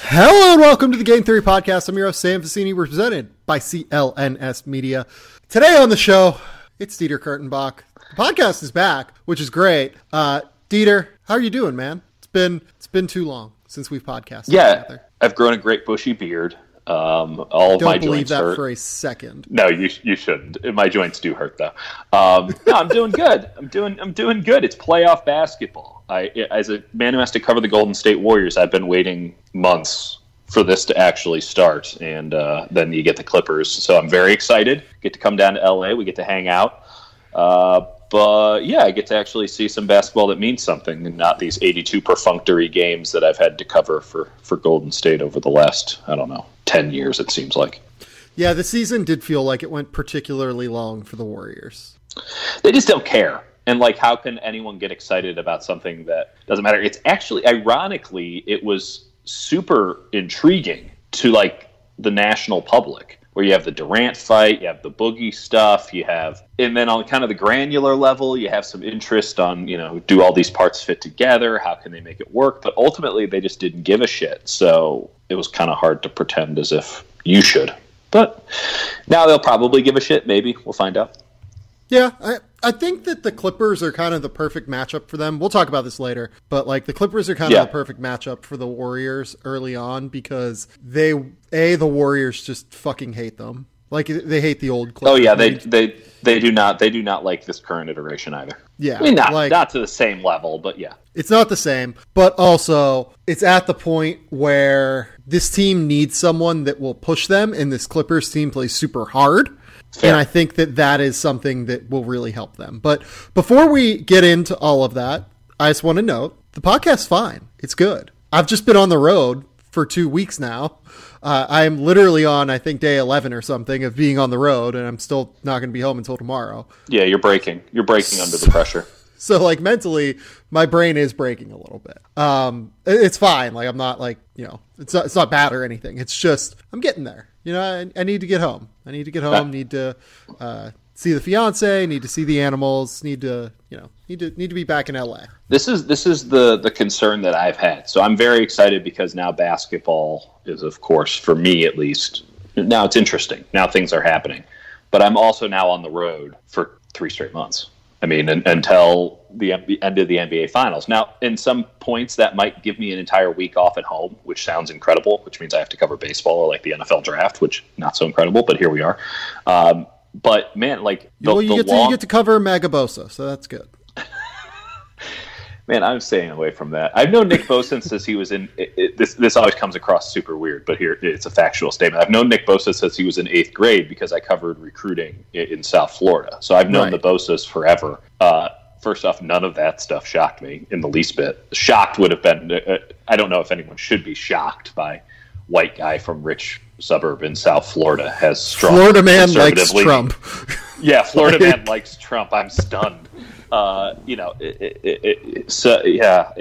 Hello and welcome to the Game Theory Podcast. I'm your host, Sam Vicini. We're presented by CLNS Media. Today on the show, it's Dieter Kurtenbach. The podcast is back, which is great. Dieter, how are you doing, man? It's been too long since we've podcasted together. I've grown a great bushy beard. All of Don't my believe joints that hurt. for a second. No, you shouldn't. My joints do hurt though. No, I'm doing good. I'm doing good. It's playoff basketball. As a man who has to cover the Golden State Warriors, I've been waiting months for this to actually start, and then you get the Clippers. So I'm very excited. Get to come down to LA. We get to hang out. But yeah, I get to actually see some basketball that means something, and not these 82 perfunctory games that I've had to cover for Golden State over the last, 10 years, it seems like. Yeah, the season did feel like it went particularly long for the Warriors. They just don't care. And, how can anyone get excited about something that doesn't matter? It's actually, ironically, it was super intriguing to, the national public, where you have the Durant fight, you have the Boogie stuff, and then on kind of the granular level, you have some interest on, do all these parts fit together? How can they make it work? But ultimately, they just didn't give a shit. So it was kind of hard to pretend as if you should. But now they'll probably give a shit, maybe. We'll find out. Yeah, I think that the Clippers are kind of the perfect matchup for them. We'll talk about this later, but the Clippers are kind of the perfect matchup for the Warriors early on because the Warriors just fucking hate them. They hate the old Clippers. Oh yeah, they do not like this current iteration either. Yeah, I mean not to the same level, but yeah, it's not the same. But also, it's at the point where this team needs someone that will push them, and this Clippers team plays super hard. Fair. And I think that is something that will really help them. But before we get into all of that, I just want to note, the podcast's fine. It's good. I've just been on the road for 2 weeks now. I'm literally on, I think, day 11 or something of being on the road, and I'm still not going to be home until tomorrow. Yeah, you're breaking. You're breaking under the pressure. So, mentally, my brain is breaking a little bit. It's fine. I'm not, it's not bad or anything. It's just, I'm getting there. I need to get home. Need to see the fiance, need to see the animals, need to be back in LA. This is the concern that I've had. So I'm very excited because now basketball is, of course, for me at least, now it's interesting. Now things are happening. But I'm also now on the road for 3 straight months. I mean, until the end of the NBA Finals. Now, in some points, that might give me an entire week off at home, which sounds incredible, which means I have to cover baseball or the NFL draft, which not so incredible, but here we are. But, man, you get to cover Magabosa, so that's good. Man, I'm staying away from that. I've known Nick Bosa since he was in this always comes across super weird, but here it's a factual statement. I've known Nick Bosa since he was in 8th grade because I covered recruiting in South Florida. So I've known the Bosas forever. First off, none of that stuff shocked me in the least bit. Shocked would have been, I don't know if anyone should be shocked by white guy from rich suburb in South Florida has strong Florida man likes Trump. Yeah, Florida man likes Trump. I'm stunned. So yeah.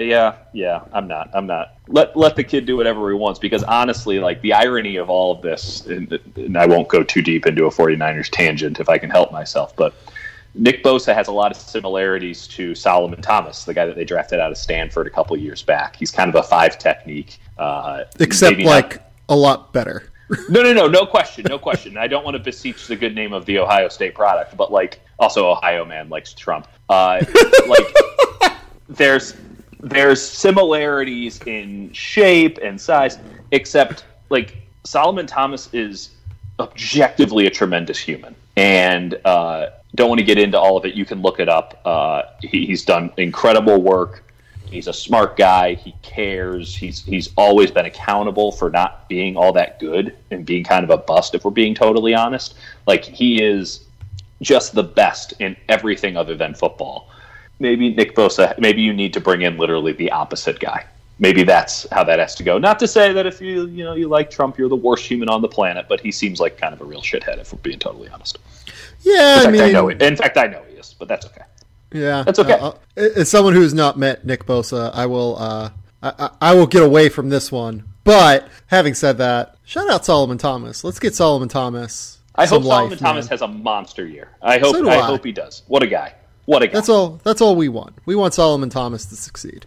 I'm not. Let the kid do whatever he wants, because honestly, the irony of all of this, and I won't go too deep into a 49ers tangent if I can help myself, but Nick Bosa has a lot of similarities to Solomon Thomas, the guy that they drafted out of Stanford a couple of years back. He's kind of a 5 technique, except a lot better. No question. I don't want to beseech the good name of the Ohio State product, but also Ohio man likes Trump. There's similarities in shape and size, except Solomon Thomas is objectively a tremendous human, and don't want to get into all of it. You can look it up. He's done incredible work. He's a smart guy. He cares. He's always been accountable for not being all that good and being kind of a bust, if we're being totally honest. He is just the best in everything other than football. Maybe Nick Bosa, maybe you need to bring in literally the opposite guy. Maybe that's how that has to go. Not to say that if you like Trump, you're the worst human on the planet, but he seems like kind of a real shithead, if we're being totally honest. Yeah, In fact, I know he is, but that's okay. Yeah, that's okay. As someone who has not met Nick Bosa, I will get away from this one. But having said that, shout out Solomon Thomas. Let's get Solomon Thomas I hope Solomon Thomas has a monster year. I hope he does. What a guy. What a guy. That's all we want. We want Solomon Thomas to succeed.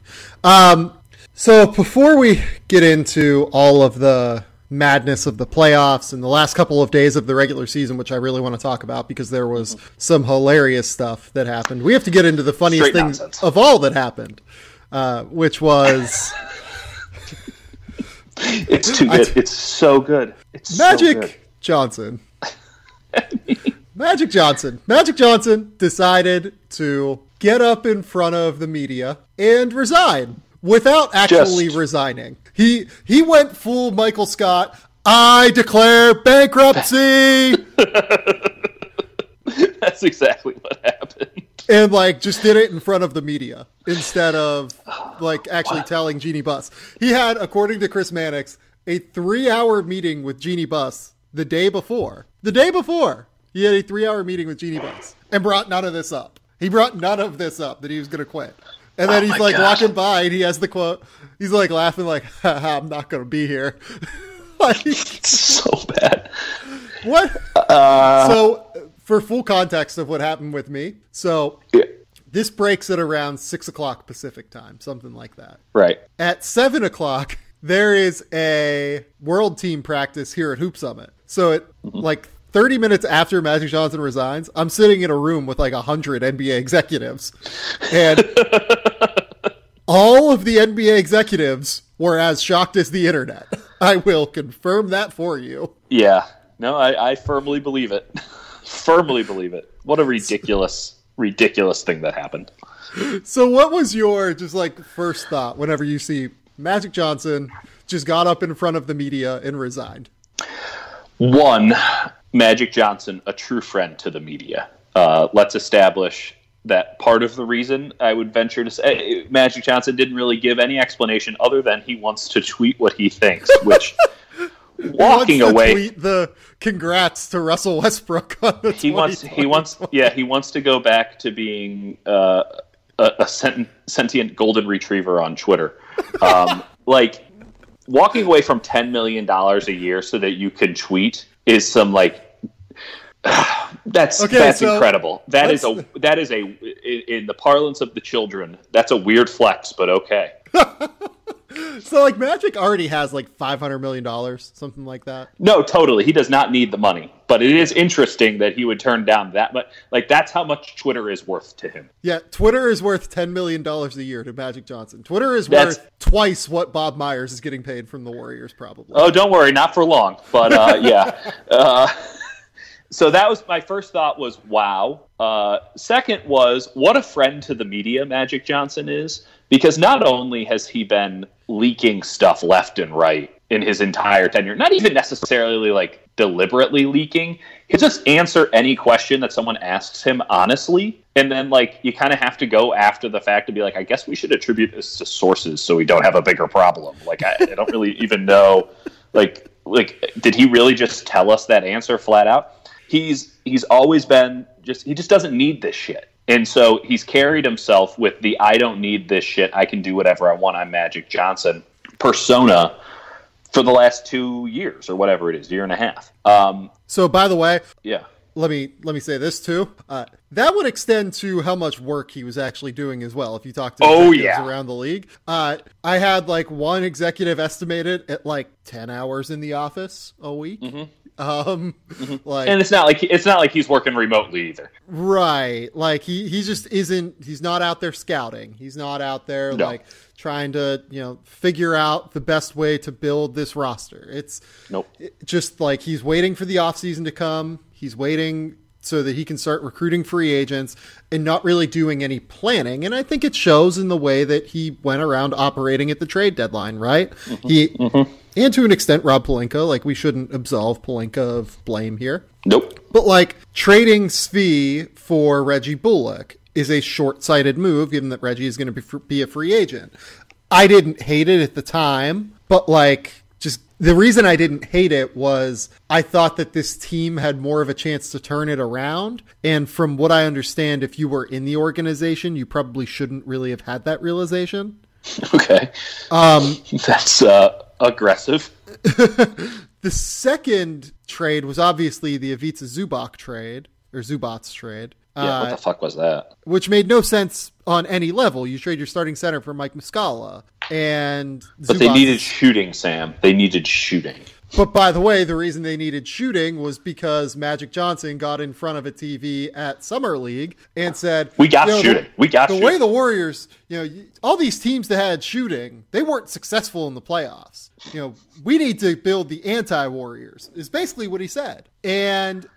So before we get into all of the madness of the playoffs and the last couple of days of the regular season, which I really want to talk about because there was some hilarious stuff that happened, we have to get into the funniest thing of all that happened, which was... It's too good. It's so good. It's Magic so good. Johnson. Magic Johnson decided to get up in front of the media and resign without actually resigning. He went full Michael Scott. I declare bankruptcy. That's exactly what happened. And just did it in front of the media instead of actually telling Jeannie Buss. He had, according to Chris Mannix, a 3-hour meeting with Jeannie Buss the day before. The day before, he had a 3-hour meeting with Jeannie Buss and brought none of this up. He brought none of this up that he was going to quit. And then he's walking by and he has the quote. He's laughing haha, I'm not going to be here. It's so bad. What? So for full context of what happened with me. So this breaks at around 6 o'clock Pacific time, something like that. Right. At 7 o'clock, there is a world team practice here at Hoop Summit. So at 30 minutes after Magic Johnson resigns, I'm sitting in a room with 100 NBA executives. And all of the NBA executives were as shocked as the internet. I will confirm that for you. Yeah. No, I firmly believe it. Firmly believe it. What a ridiculous thing that happened. So what was your first thought whenever you see Magic Johnson just got up in front of the media and resigned? One, Magic Johnson, a true friend to the media. Let's establish that part of the reason, I would venture to say, Magic Johnson didn't really give any explanation other than he wants to tweet what he thinks, which... Walking away, tweet the congrats to Russell Westbrook on the he wants to go back to being a sentient golden retriever on Twitter. Walking away from $10 million a year so that you can tweet is some that's incredible. That is in the parlance of the children, that's a weird flex, but okay. So Magic already has $500 million, something like that. No, totally. He does not need the money, but it is interesting that he would turn down that much. That's how much Twitter is worth to him. Yeah, Twitter is worth $10 million a year to Magic Johnson. Twitter is worth twice what Bob Myers is getting paid from the Warriors, probably. Oh, don't worry, not for long. But yeah. So that was my first thought was, wow. Second was, what a friend to the media Magic Johnson is. Because not only has he been leaking stuff left and right in his entire tenure, not even necessarily deliberately leaking, he'll just answer any question that someone asks him honestly. And then you kind of have to go after the fact to be I guess we should attribute this to sources so we don't have a bigger problem. I don't really even know, did he really just tell us that answer flat out? He's always been he just doesn't need this shit. And so he's carried himself with the I don't need this shit, I can do whatever I want, I'm Magic Johnson persona for the last 2 years or whatever it is, year and a half. So by the way, yeah, let me say this too. That would extend to how much work he was actually doing as well. If you talk to executives around the league, I had one executive estimated at 10 hours in the office a week. Mm-hmm. And it's not like he's working remotely either. Right. He just isn't, he's not out there scouting. He's not out there trying to, figure out the best way to build this roster. It's just he's waiting for the offseason to come. He's waiting so that he can start recruiting free agents and not really doing any planning. And I think it shows in the way that he went around operating at the trade deadline, right? Mm-hmm. And to an extent, Rob Pelinka, we shouldn't absolve Pelinka of blame here. Nope. But trading Svi for Reggie Bullock is a short-sighted move, given that Reggie is going to be a free agent. I didn't hate it at the time, but just the reason I didn't hate it was I thought that this team had more of a chance to turn it around. And from what I understand, if you were in the organization, you probably shouldn't really have had that realization. Okay. That's aggressive. The second trade was obviously the Ivica Zubac trade, or Zubac's trade. Yeah, what the fuck was that? Which made no sense on any level. You trade your starting center for Mike Muscala. But they needed shooting, Sam. They needed shooting. But by the way, the reason they needed shooting was because Magic Johnson got in front of a TV at Summer League and said, "We got shooting. The way the Warriors, all these teams that had shooting, they weren't successful in the playoffs. We need to build the anti-Warriors," is basically what he said. And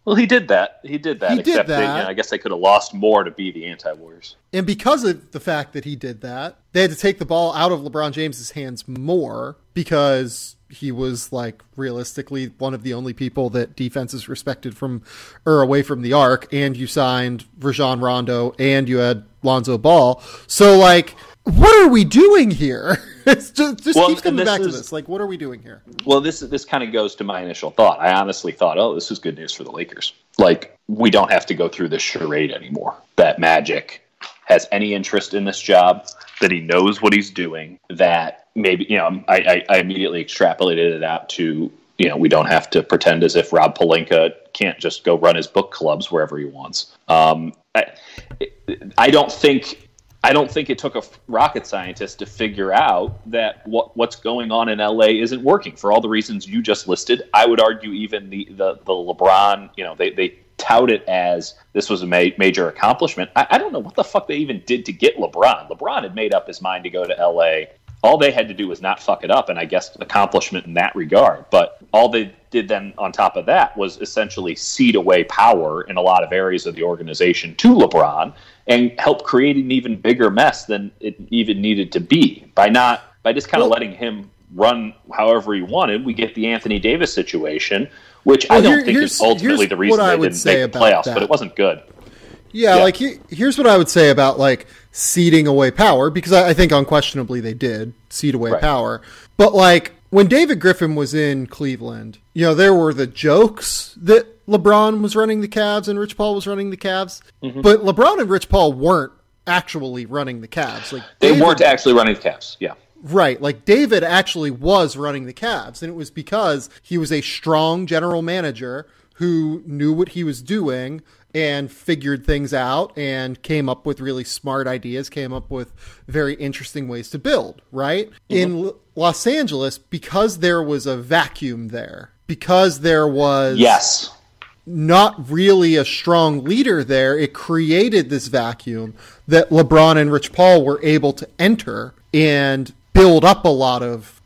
well, he did that. Except I guess they could have lost more to be the anti-Warriors. And because of the fact that he did that, they had to take the ball out of LeBron James's hands more because he was realistically one of the only people that defenses respected from or away from the arc. And you signed Rajon Rondo and you had Lonzo Ball. So what are we doing here? It's just keeps coming back to this. What are we doing here? Well, this kind of goes to my initial thought. I honestly thought, this is good news for the Lakers. We don't have to go through this charade anymore. That Magic has any interest in this job, that he knows what he's doing, that maybe, I immediately extrapolated it out to, we don't have to pretend as if Rob Pelinka can't just go run his book clubs wherever he wants. I don't think it took a rocket scientist to figure out that what's going on in LA isn't working for all the reasons you just listed. I would argue even the LeBron, they tout it as this was a major accomplishment. I don't know what the fuck they even did to get LeBron. LeBron had made up his mind to go to LA. All they had to do was not fuck it up, and I guess accomplishment in that regard. But all they did then on top of that was essentially cede away power in a lot of areas of the organization to LeBron and help create an even bigger mess than it even needed to be. By just kind of letting him run however he wanted, we get the Anthony Davis situation, which I don't think is ultimately the reason they didn't make the playoffs, but it wasn't good. Yeah. Here's what I would say about ceding away power, because I think unquestionably they did cede away power. But when David Griffin was in Cleveland, there were the jokes that LeBron was running the Cavs and Rich Paul was running the Cavs, but LeBron and Rich Paul weren't actually running the Cavs. They weren't actually running the Cavs. Yeah. Right. David actually was running the Cavs, and it was because he was a strong general manager who knew what he was doing and figured things out and came up with really smart ideas, came up with very interesting ways to build, right? In Los Angeles, because there was a vacuum there, because there was not really a strong leader there, it created this vacuum that LeBron and Rich Paul were able to enter and build up a lot of,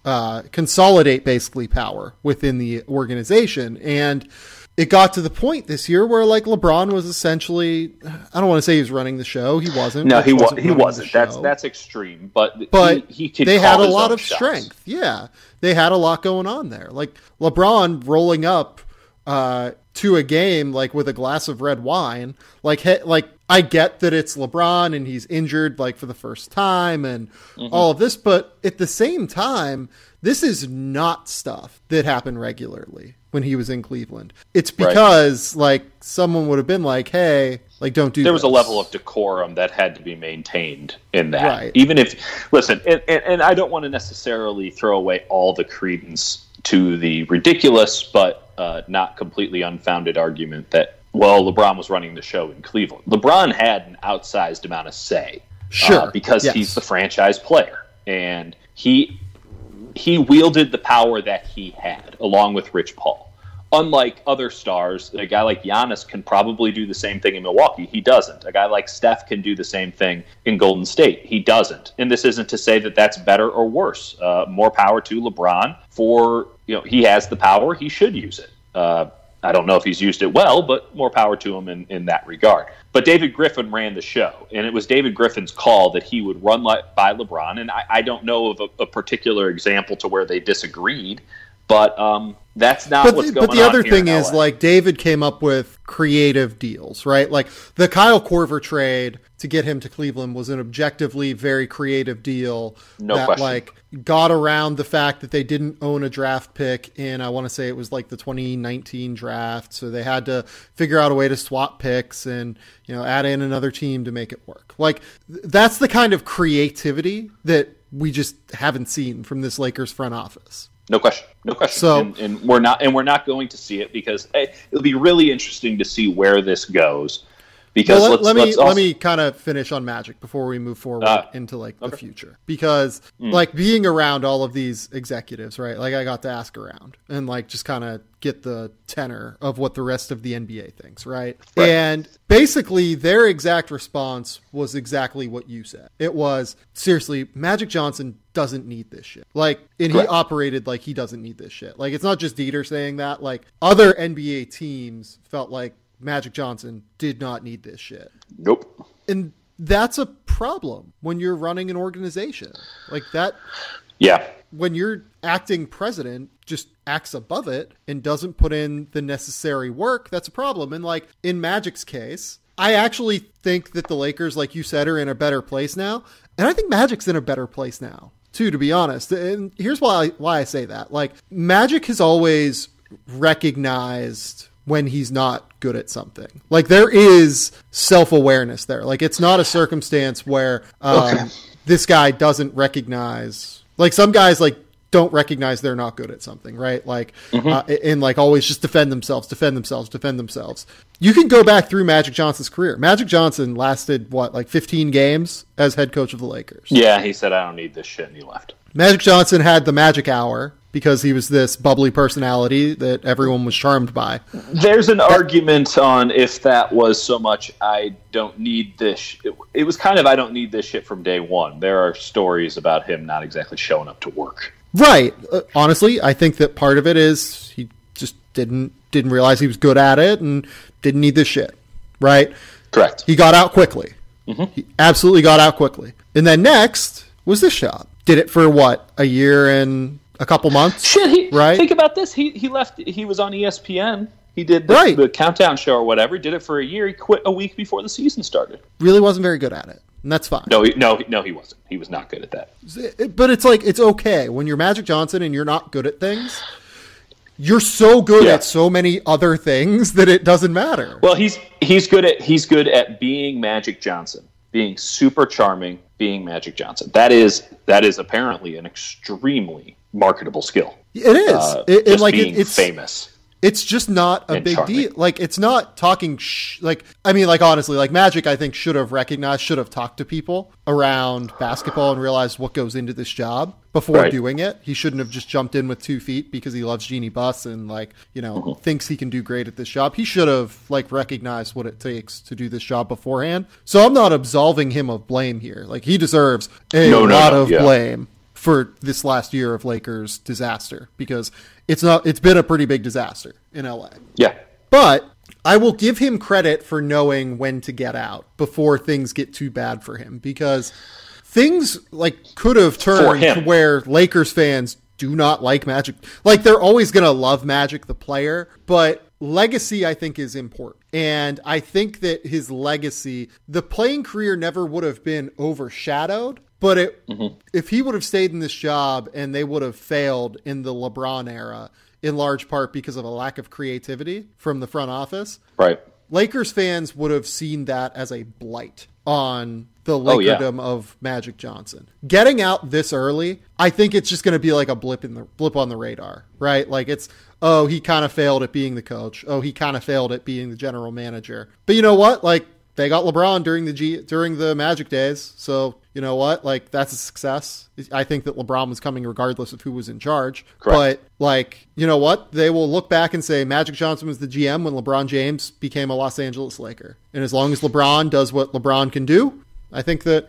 consolidate basically power within the organization. And it got to the point this year where LeBron was essentially, I don't want to say he was running the show. He wasn't. No, he wasn't. That's extreme. But he could. They had a lot of strength. Yeah, they had a lot going on there. LeBron rolling up to a game with a glass of red wine. I get that it's LeBron and he's injured for the first time and all of this, but at the same time, this is not stuff that happened regularly when he was in Cleveland. It's because someone would have been hey, don't do There this. was a level of decorum that had to be maintained in that. Right. Even if, listen, and I don't want to necessarily throw away all the credence to the ridiculous, but not completely unfounded argument that, LeBron was running the show in Cleveland. LeBron had an outsized amount of say. Because he's the franchise player. And he wielded the power that he had, along with Rich Paul. Unlike other stars, a guy like Giannis can probably do the same thing in Milwaukee. He doesn't. A guy like Steph can do the same thing in Golden State. He doesn't. And this isn't to say that that's better or worse. More power to LeBron he has the power. He should use it. I don't know if he's used it well, but more power to him in that regard. But David Griffin ran the show, and it was David Griffin's call that he would run by LeBron. And I don't know of a particular example to where they disagreed, but that's not what's going on. But the other thing is, David came up with creative deals, right? The Kyle Korver trade to get him to Cleveland was an objectively very creative deal. No question. Got around the fact that they didn't own a draft pick in, I want to say it was the 2019 draft. So they had to figure out a way to swap picks and, add in another team to make it work. That's the kind of creativity that we just haven't seen from this Lakers front office. No question. So, and we're not going to see it because it'll be really interesting to see where this goes. Because let me kind of finish on Magic before we move forward into the future, because being around all of these executives, right? Like I got to ask around and just kind of get the tenor of what the rest of the NBA thinks, right? And basically their exact response was exactly what you said. It was, seriously, Magic Johnson doesn't need this shit. He operated like he doesn't need this shit. It's not just Dieter saying that. Other NBA teams felt like Magic Johnson did not need this shit. Nope. And that's a problem when you're running an organization like that. Yeah. When your acting president just acts above it and doesn't put in the necessary work, that's a problem. And in Magic's case, I actually think that the Lakers, like you said, are in a better place now. And I think Magic's in a better place now too, to be honest. And here's why I say that. Magic has always recognized when he's not good at something. There is self-awareness there. It's not a circumstance where this guy doesn't recognize, some guys don't recognize they're not good at something, right? And always just defend themselves. You can go back through Magic Johnson's career. Magic Johnson lasted 15 games as head coach of the Lakers. Yeah, he said, I don't need this shit, and he left. Magic Johnson had the Magic Hour because he was this bubbly personality that everyone was charmed by. There's an argument on if that was so much, I don't need this. It was kind of, I don't need this shit from day one. There are stories about him not exactly showing up to work. Right. Honestly, I think that part of it is he just didn't realize he was good at it and didn't need this shit. Right? Correct. He got out quickly. Mm-hmm. He absolutely got out quickly. And then next was this job. Did it for a year and a couple months? Shit, right? Think about this. He left. He was on ESPN. He did the countdown show or whatever. He did it for a year. He quit a week before the season started. Really wasn't very good at it. And that's fine. No, he wasn't. He was not good at that. But it's okay. When you're Magic Johnson and you're not good at things, you're so good at so many other things that it doesn't matter. Well, he's good at being Magic Johnson, being super charming, being Magic Johnson. That is apparently an extremely marketable skill. It is. It's famous. It's just not a big deal. It's not talking honestly, Magic, I think, should have talked to people around basketball and realized what goes into this job before doing it. He shouldn't have just jumped in with 2 feet because he loves Jeannie Buss and thinks he can do great at this job. He should have recognized what it takes to do this job beforehand. So I'm not absolving him of blame here. He deserves a lot of blame for this last year of Lakers disaster, because it's been a pretty big disaster in LA. Yeah. But I will give him credit for knowing when to get out before things get too bad for him, because things could have turned to where Lakers fans do not like Magic. They're always going to love Magic, the player, but legacy, I think, is important. And I think that his legacy, the playing career never would have been overshadowed. But if he would have stayed in this job and they would have failed in the LeBron era, in large part because of a lack of creativity from the front office, right? Lakers fans would have seen that as a blight on the Lakerdom of Magic Johnson. Getting out this early, I think it's just going to be like a blip on the radar, right? He kind of failed at being the coach. Oh, he kind of failed at being the general manager. But you know what? They got LeBron during the Magic days, so you know what? That's a success. I think that LeBron was coming regardless of who was in charge. Correct. But you know what? They will look back and say Magic Johnson was the GM when LeBron James became a Los Angeles Laker. And as long as LeBron does what LeBron can do, I think that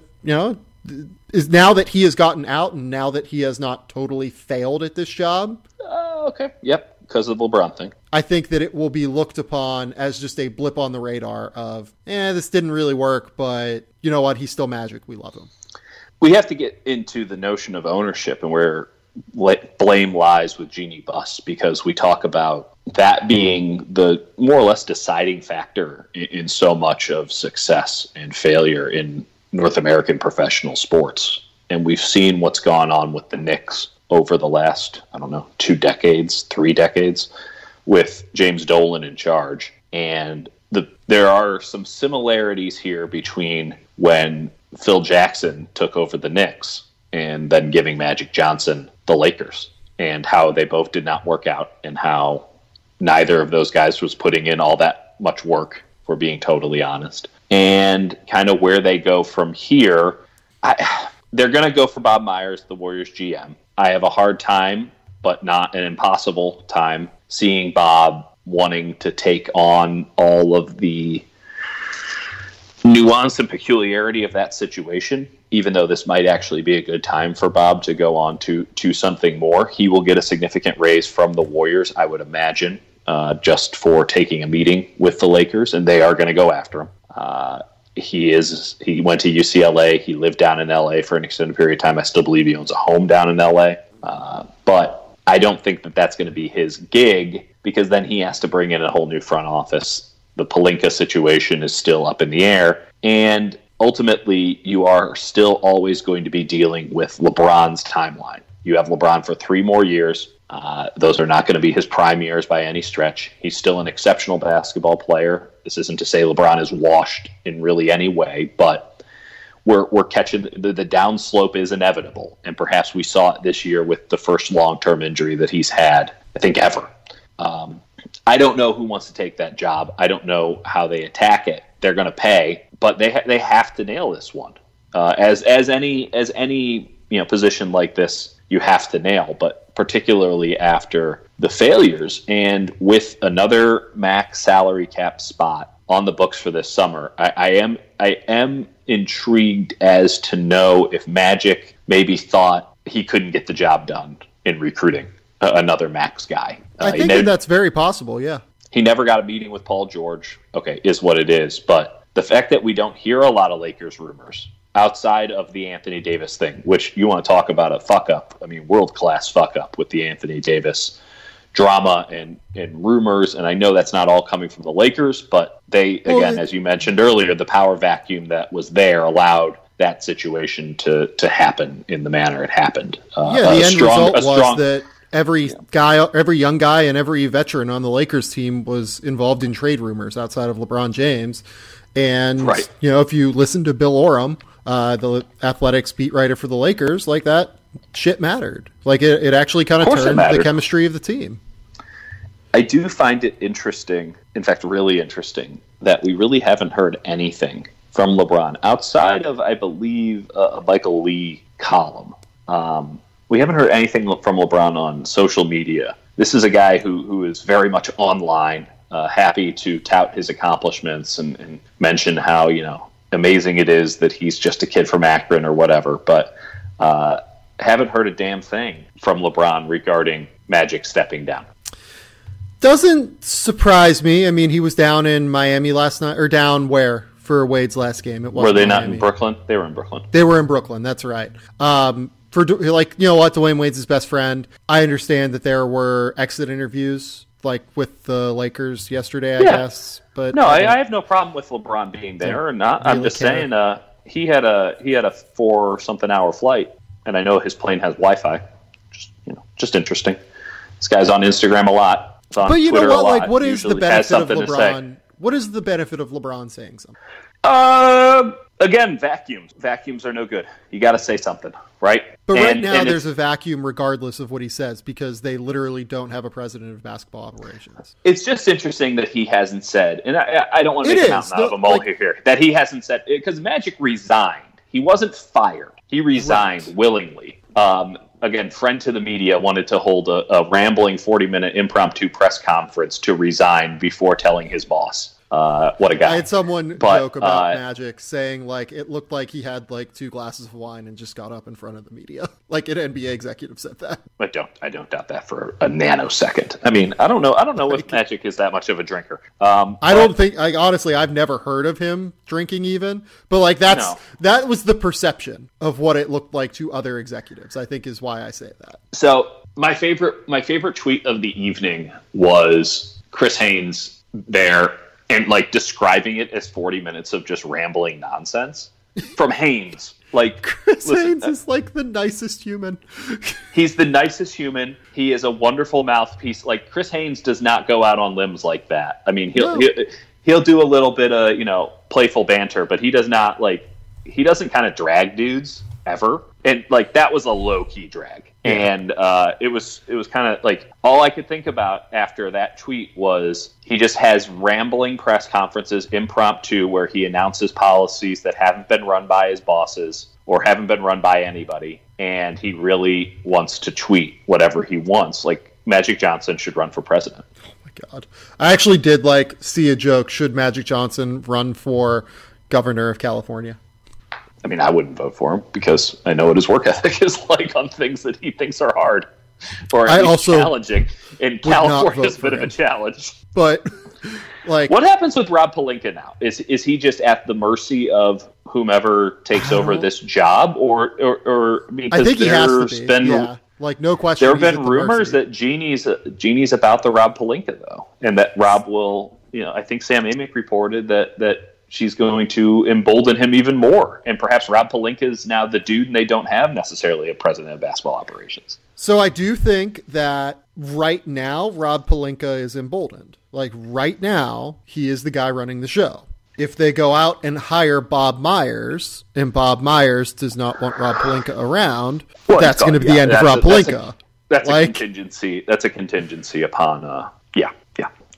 is now that he has gotten out and now that he has not totally failed at this job. Okay. Yep. Because of the LeBron thing. I think that it will be looked upon as just a blip on the radar of, this didn't really work, but you know what? He's still Magic. We love him. We have to get into the notion of ownership and where blame lies with Jeannie Buss, because we talk about that being the more or less deciding factor in so much of success and failure in North American professional sports. And we've seen what's gone on with the Knicks over the last, 2 decades, 3 decades, with James Dolan in charge. And there are some similarities here between when Phil Jackson took over the Knicks and then giving Magic Johnson the Lakers. and how they both did not work out, and how neither of those guys was putting in all that much work, if we're being totally honest. And kind of where they go from here, they're going to go for Bob Myers, the Warriors GM. I have a hard time, but not an impossible time, seeing Bob wanting to take on all of the nuance and peculiarity of that situation, even though this might actually be a good time for Bob to go on to something more. He will get a significant raise from the Warriors, I would imagine, just for taking a meeting with the Lakers, and they are going to go after him. He went to UCLA. He lived down in LA for an extended period of time. I still believe he owns a home down in LA. But I don't think that that's going to be his gig, because then he has to bring in a whole new front office. The Pelinka situation is still up in the air. And ultimately, you are still always going to be dealing with LeBron's timeline. You have LeBron for 3 more years. Those are not going to be his prime years by any stretch. He's still an exceptional basketball player. This isn't to say LeBron is washed in really any way, but we're catching the downslope is inevitable. And perhaps we saw it this year with the first long-term injury that he's had, I think, ever. I don't know who wants to take that job. I don't know how they attack it. They're going to pay, but they have to nail this one. As any position like this, you have to nail, but particularly after the failures and with another max salary cap spot on the books for this summer, I am intrigued as to know if Magic maybe thought he couldn't get the job done in recruiting another max guy. I think that's very possible, yeah. He never got a meeting with Paul George. Okay, is what it is. But the fact that we don't hear a lot of Lakers rumors outside of the Anthony Davis thing, which you want to talk about a fuck-up, I mean, world-class fuck-up with the Anthony Davis drama and rumors, and I know that's not all coming from the Lakers, but as you mentioned earlier, the power vacuum that was there allowed that situation to happen in the manner it happened. The end result was that every young guy and every veteran on the Lakers team was involved in trade rumors outside of LeBron James. And, if you listen to Bill Oram, the athletics beat writer for the Lakers, like that shit mattered. Like it actually kind of turned the chemistry of the team. I do find it interesting, in fact, really interesting, that we really haven't heard anything from LeBron outside of, I believe, a Michael Lee column. We haven't heard anything from LeBron on social media. This is a guy who is very much online, happy to tout his accomplishments and mention how, amazing it is that he's just a kid from Akron or whatever. But haven't heard a damn thing from LeBron regarding Magic stepping down. Doesn't surprise me. I mean, he was down in Miami last night, or down where for Wade's last game? It were they Miami. Not in Brooklyn? They were in Brooklyn. They were in Brooklyn. That's right. For Dwayne Wade's his best friend. I understand that there were exit interviews like with the Lakers yesterday, I guess. But no, I have no problem with LeBron being there or not. I'm just saying he had a 4-something hour flight, and I know his plane has Wi-Fi. Just interesting. This guy's on Instagram a lot. It's on Twitter know what? A lot. Like, what is the benefit of LeBron? What is the benefit of LeBron saying something? Again, vacuums. Vacuums are no good. You got to say something, right? But right now, there's a vacuum regardless of what he says, because they literally don't have a president of basketball operations. It's just interesting that he hasn't said, and I don't want to make a mountain out of a molehill here, that he hasn't said, because Magic resigned. He wasn't fired. He resigned willingly. Again, friend to the media wanted to hold a rambling 40-minute impromptu press conference to resign before telling his boss. What a guy. I had someone joke about Magic saying, like, it looked like he had, like, 2 glasses of wine and just got up in front of the media. Like, an NBA executive said that. I don't doubt that for a nanosecond. I mean, I don't know if Magic is that much of a drinker. I don't think, honestly, I've never heard of him drinking even. But, like, that was the perception of what it looked like to other executives, I think is why I say that. So, my favorite tweet of the evening was Chris Haynes there, and like describing it as 40 minutes of just rambling nonsense from Haynes. Like Chris Haynes is like the nicest human. He's the nicest human. He is a wonderful mouthpiece. Like Chris Haynes does not go out on limbs like that. I mean, he'll do a little bit of playful banter, but he does not he doesn't kind of drag dudes ever. And like that was a low key drag. Yeah. And it was kind of like all I could think about after that tweet was he just has rambling press conferences, impromptu, where he announces policies that haven't been run by his bosses or haven't been run by anybody. And he really wants to tweet whatever he wants. Like Magic Johnson should run for president. Oh my God. I actually did see a joke. Should Magic Johnson run for governor of California? I mean, I wouldn't vote for him because I know what his work ethic is like on things that he thinks are hard or at least challenging. And California's a bit of a challenge. But what happens with Rob Pelinka now? Is he just at the mercy of whomever takes over this job, or because I think he has to be. No question. There have been rumors that Genie's about the Rob Pelinka though, and that Rob will. I think Sam Amick reported that she's going to embolden him even more, and perhaps Rob Pelinka is now the dude, and they don't have necessarily a president of basketball operations. So I do think that right now Rob Pelinka is emboldened. Right now, he is the guy running the show. If they go out and hire Bob Myers, and Bob Myers does not want Rob Pelinka around, that's going to be the end of Rob Pelinka. That's a contingency. That's a contingency upon, Or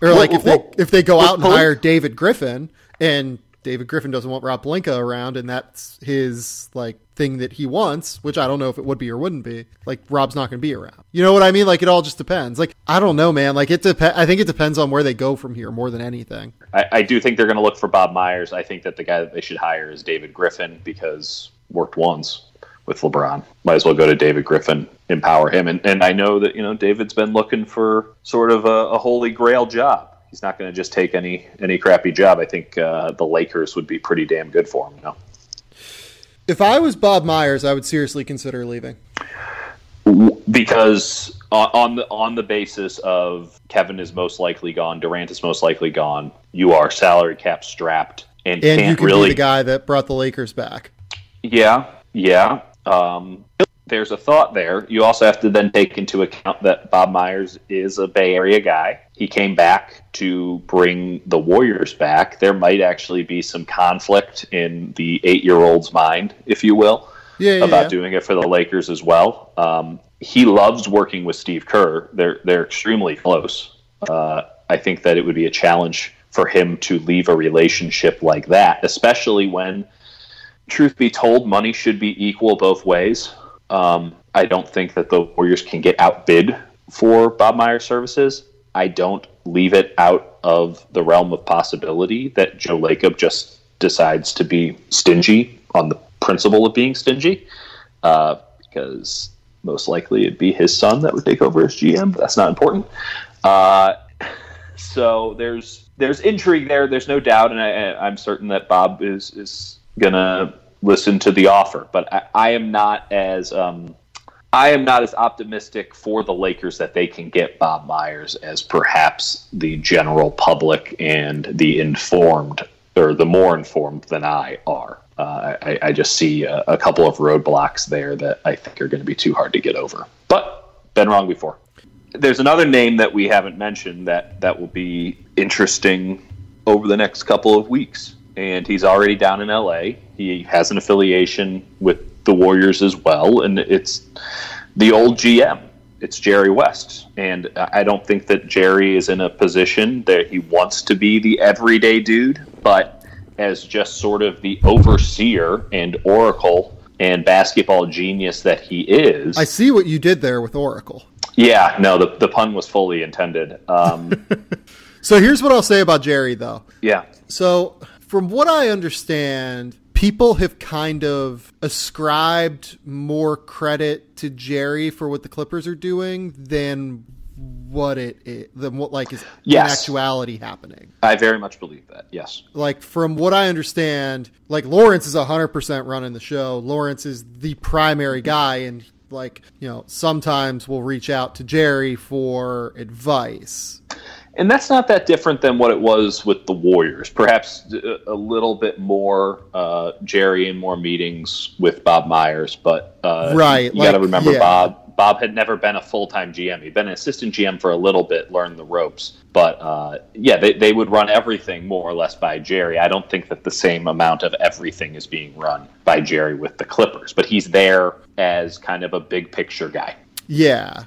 if they go out and hire David Griffin, and David Griffin doesn't want Rob Pelinka around, and that's his thing that he wants, which I don't know if it would be or wouldn't be. Rob's not going to be around. You know what I mean? It all just depends. I don't know, man. I think it depends on where they go from here more than anything. I do think they're going to look for Bob Myers. I think that the guy that they should hire is David Griffin because worked once with LeBron. Might as well go to David Griffin, empower him. And I know that David's been looking for sort of a holy grail job. He's not going to just take any crappy job. I think the Lakers would be pretty damn good for him. If I was Bob Myers, I would seriously consider leaving. Because on the basis of Kevin is most likely gone, Durant is most likely gone, you are salary cap strapped and can't you can really be the guy that brought the Lakers back. Yeah. There's a thought there. You also have to then take into account that Bob Myers is a Bay Area guy. He came back to bring the Warriors back. There might actually be some conflict in the 8-year-old's mind, if you will, about doing it for the Lakers as well. He loves working with Steve Kerr. They're extremely close. I think that it would be a challenge for him to leave a relationship like that, especially when, truth be told, money should be equal both ways. I don't think that the Warriors can get outbid for Bob Myers' services. I don't leave it out of the realm of possibility that Joe Lacob just decides to be stingy on the principle of being stingy, because most likely it'd be his son that would take over as GM, but that's not important. So there's intrigue there. There's no doubt, and I'm certain that Bob is going to listen to the offer, but I am not as optimistic for the Lakers that they can get Bob Myers as perhaps the general public and the informed, or the more informed than I are. I just see a couple of roadblocks there that I think are going to be too hard to get over. But been wrong before. There's another name that we haven't mentioned that will be interesting over the next couple of weeks. And he's already down in LA. He has an affiliation with the Warriors as well, and it's the old GM. It's Jerry West. And I don't think that Jerry is in a position that he wants to be the everyday dude, but as just sort of the overseer and oracle and basketball genius that he is. I see what you did there with oracle. Yeah, no, the pun was fully intended. So here's what I'll say about Jerry, though. Yeah. So from what I understand, people have kind of ascribed more credit to Jerry for what the Clippers are doing than what is in actuality happening. I very much believe that. Yes. From what I understand, Lawrence is 100% running the show. Lawrence is the primary guy, and sometimes we'll reach out to Jerry for advice. And that's not that different than what it was with the Warriors. Perhaps a little bit more Jerry and more meetings with Bob Myers. But right. you got to remember Bob had never been a full-time GM. He'd been an assistant GM for a little bit, learned the ropes. But, they would run everything more or less by Jerry. I don't think that the same amount of everything is being run by Jerry with the Clippers. But he's there as kind of a big-picture guy. Yeah.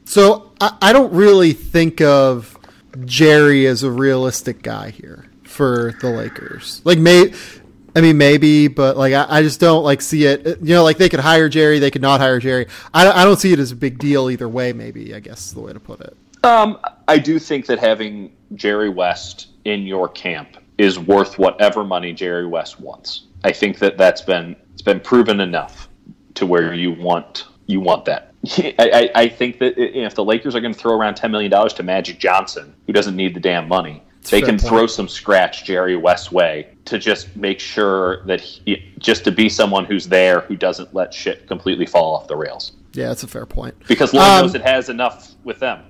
So I don't really think of Jerry as a realistic guy here for the Lakers. Like, maybe, but like I just don't like see it. You know, like they could hire Jerry, they could not hire Jerry. I don't see it as a big deal either way. Maybe, I guess is the way to put it. I do think that having Jerry West in your camp is worth whatever money Jerry West wants. I think that it's been proven enough to where you want that. I think that if the Lakers are going to throw around $10 million to Magic Johnson, who doesn't need the damn money, they can throw some scratch Jerry West's way to just make sure that just to be someone who's there who doesn't let shit completely fall off the rails. Yeah, that's a fair point. Because Lord knows it has enough with them.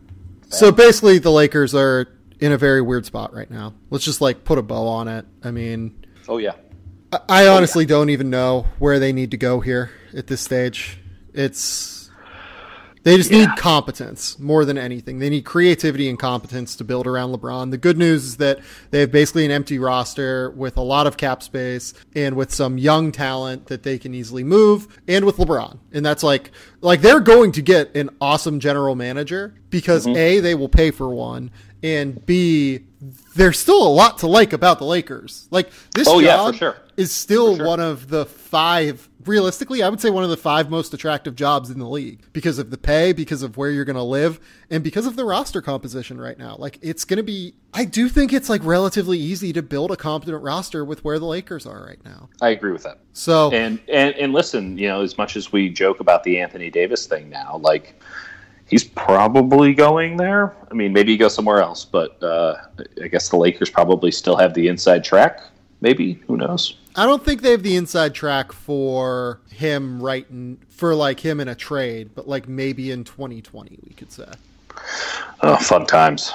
So basically, the Lakers are in a very weird spot right now. Let's just like put a bow on it. I mean, I honestly don't even know where they need to go here at this stage. They just need competence more than anything. They need creativity and competence to build around LeBron. The good news is that they have basically an empty roster with a lot of cap space and with some young talent that they can easily move, and with LeBron. And that's like they're going to get an awesome general manager because A, they will pay for one, and B, there's still a lot to like about the Lakers. Like this job for sure. is still one of the 5. Realistically, I would say one of the 5 most attractive jobs in the league because of the pay, because of where you're going to live, and because of the roster composition right now. Like, it's going to be, I do think it's like relatively easy to build a competent roster with where the Lakers are right now. I agree with that. So, and listen, you know, as much as we joke about the Anthony Davis thing now, like, he's probably going there. I mean, maybe he goes somewhere else, but I guess the Lakers probably still have the inside track. Maybe, who knows? I don't think they have the inside track for him for like him in a trade, but like maybe in 2020 we could say. Oh, fun times.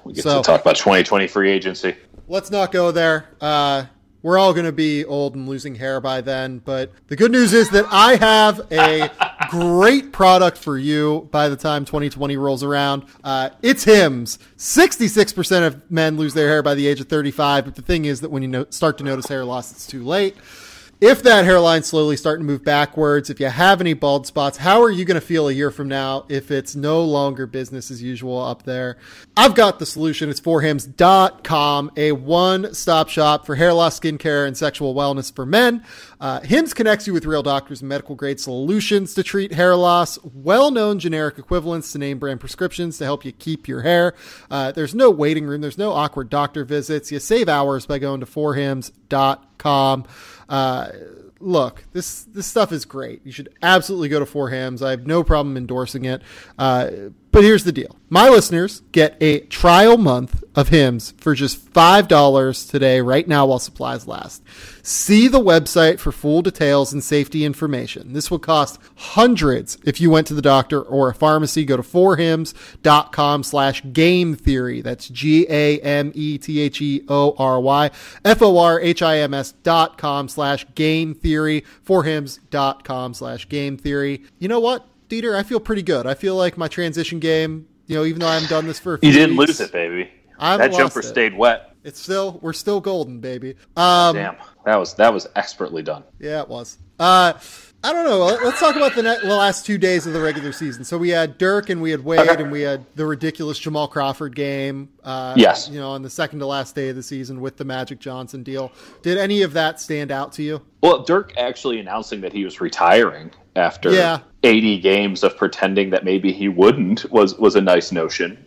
We get to talk about 2020 free agency. Let's not go there. We're all going to be old and losing hair by then, but the good news is that I have a great product for you by the time 2020 rolls around. It's Hims. 66% of men lose their hair by the age of 35, but the thing is that when you start to notice hair loss, it's too late. If that hairline's slowly starting to move backwards, if you have any bald spots, how are you going to feel a year from now if it's no longer business as usual up there? I've got the solution. It's forhims.com, a one-stop shop for hair loss, skincare, and sexual wellness for men. Hims connects you with real doctors and medical-grade solutions to treat hair loss, well-known generic equivalents to name-brand prescriptions to help you keep your hair. There's no waiting room. There's no awkward doctor visits. You save hours by going to forhims.com. Look, this stuff is great. You should absolutely go to 4Hims. I have no problem endorsing it. But here's the deal. My listeners get a trial month of Hims for just $5 today, right now, while supplies last. See the website for full details and safety information. This would cost hundreds if you went to the doctor or a pharmacy. Go to forhims.com/game theory. That's GAMETHEORY. FORHIMS.com/game theory. Forhims.com/game theory. You know what, Dieter? I feel pretty good. I feel like my transition game, even though I haven't done this for a few You didn't weeks, lose it, baby. That jumper stayed wet. We're still golden, baby. Damn, that was expertly done. Yeah, it was. I don't know. Let's talk about the last 2 days of the regular season. So we had Dirk and we had Wade, and we had the ridiculous Jamal Crawford game. Yes. On the second to last day of the season with the Magic Johnson deal. Did any of that stand out to you? Well, Dirk actually announcing that he was retiring after 80 games of pretending that maybe he wouldn't was a nice notion.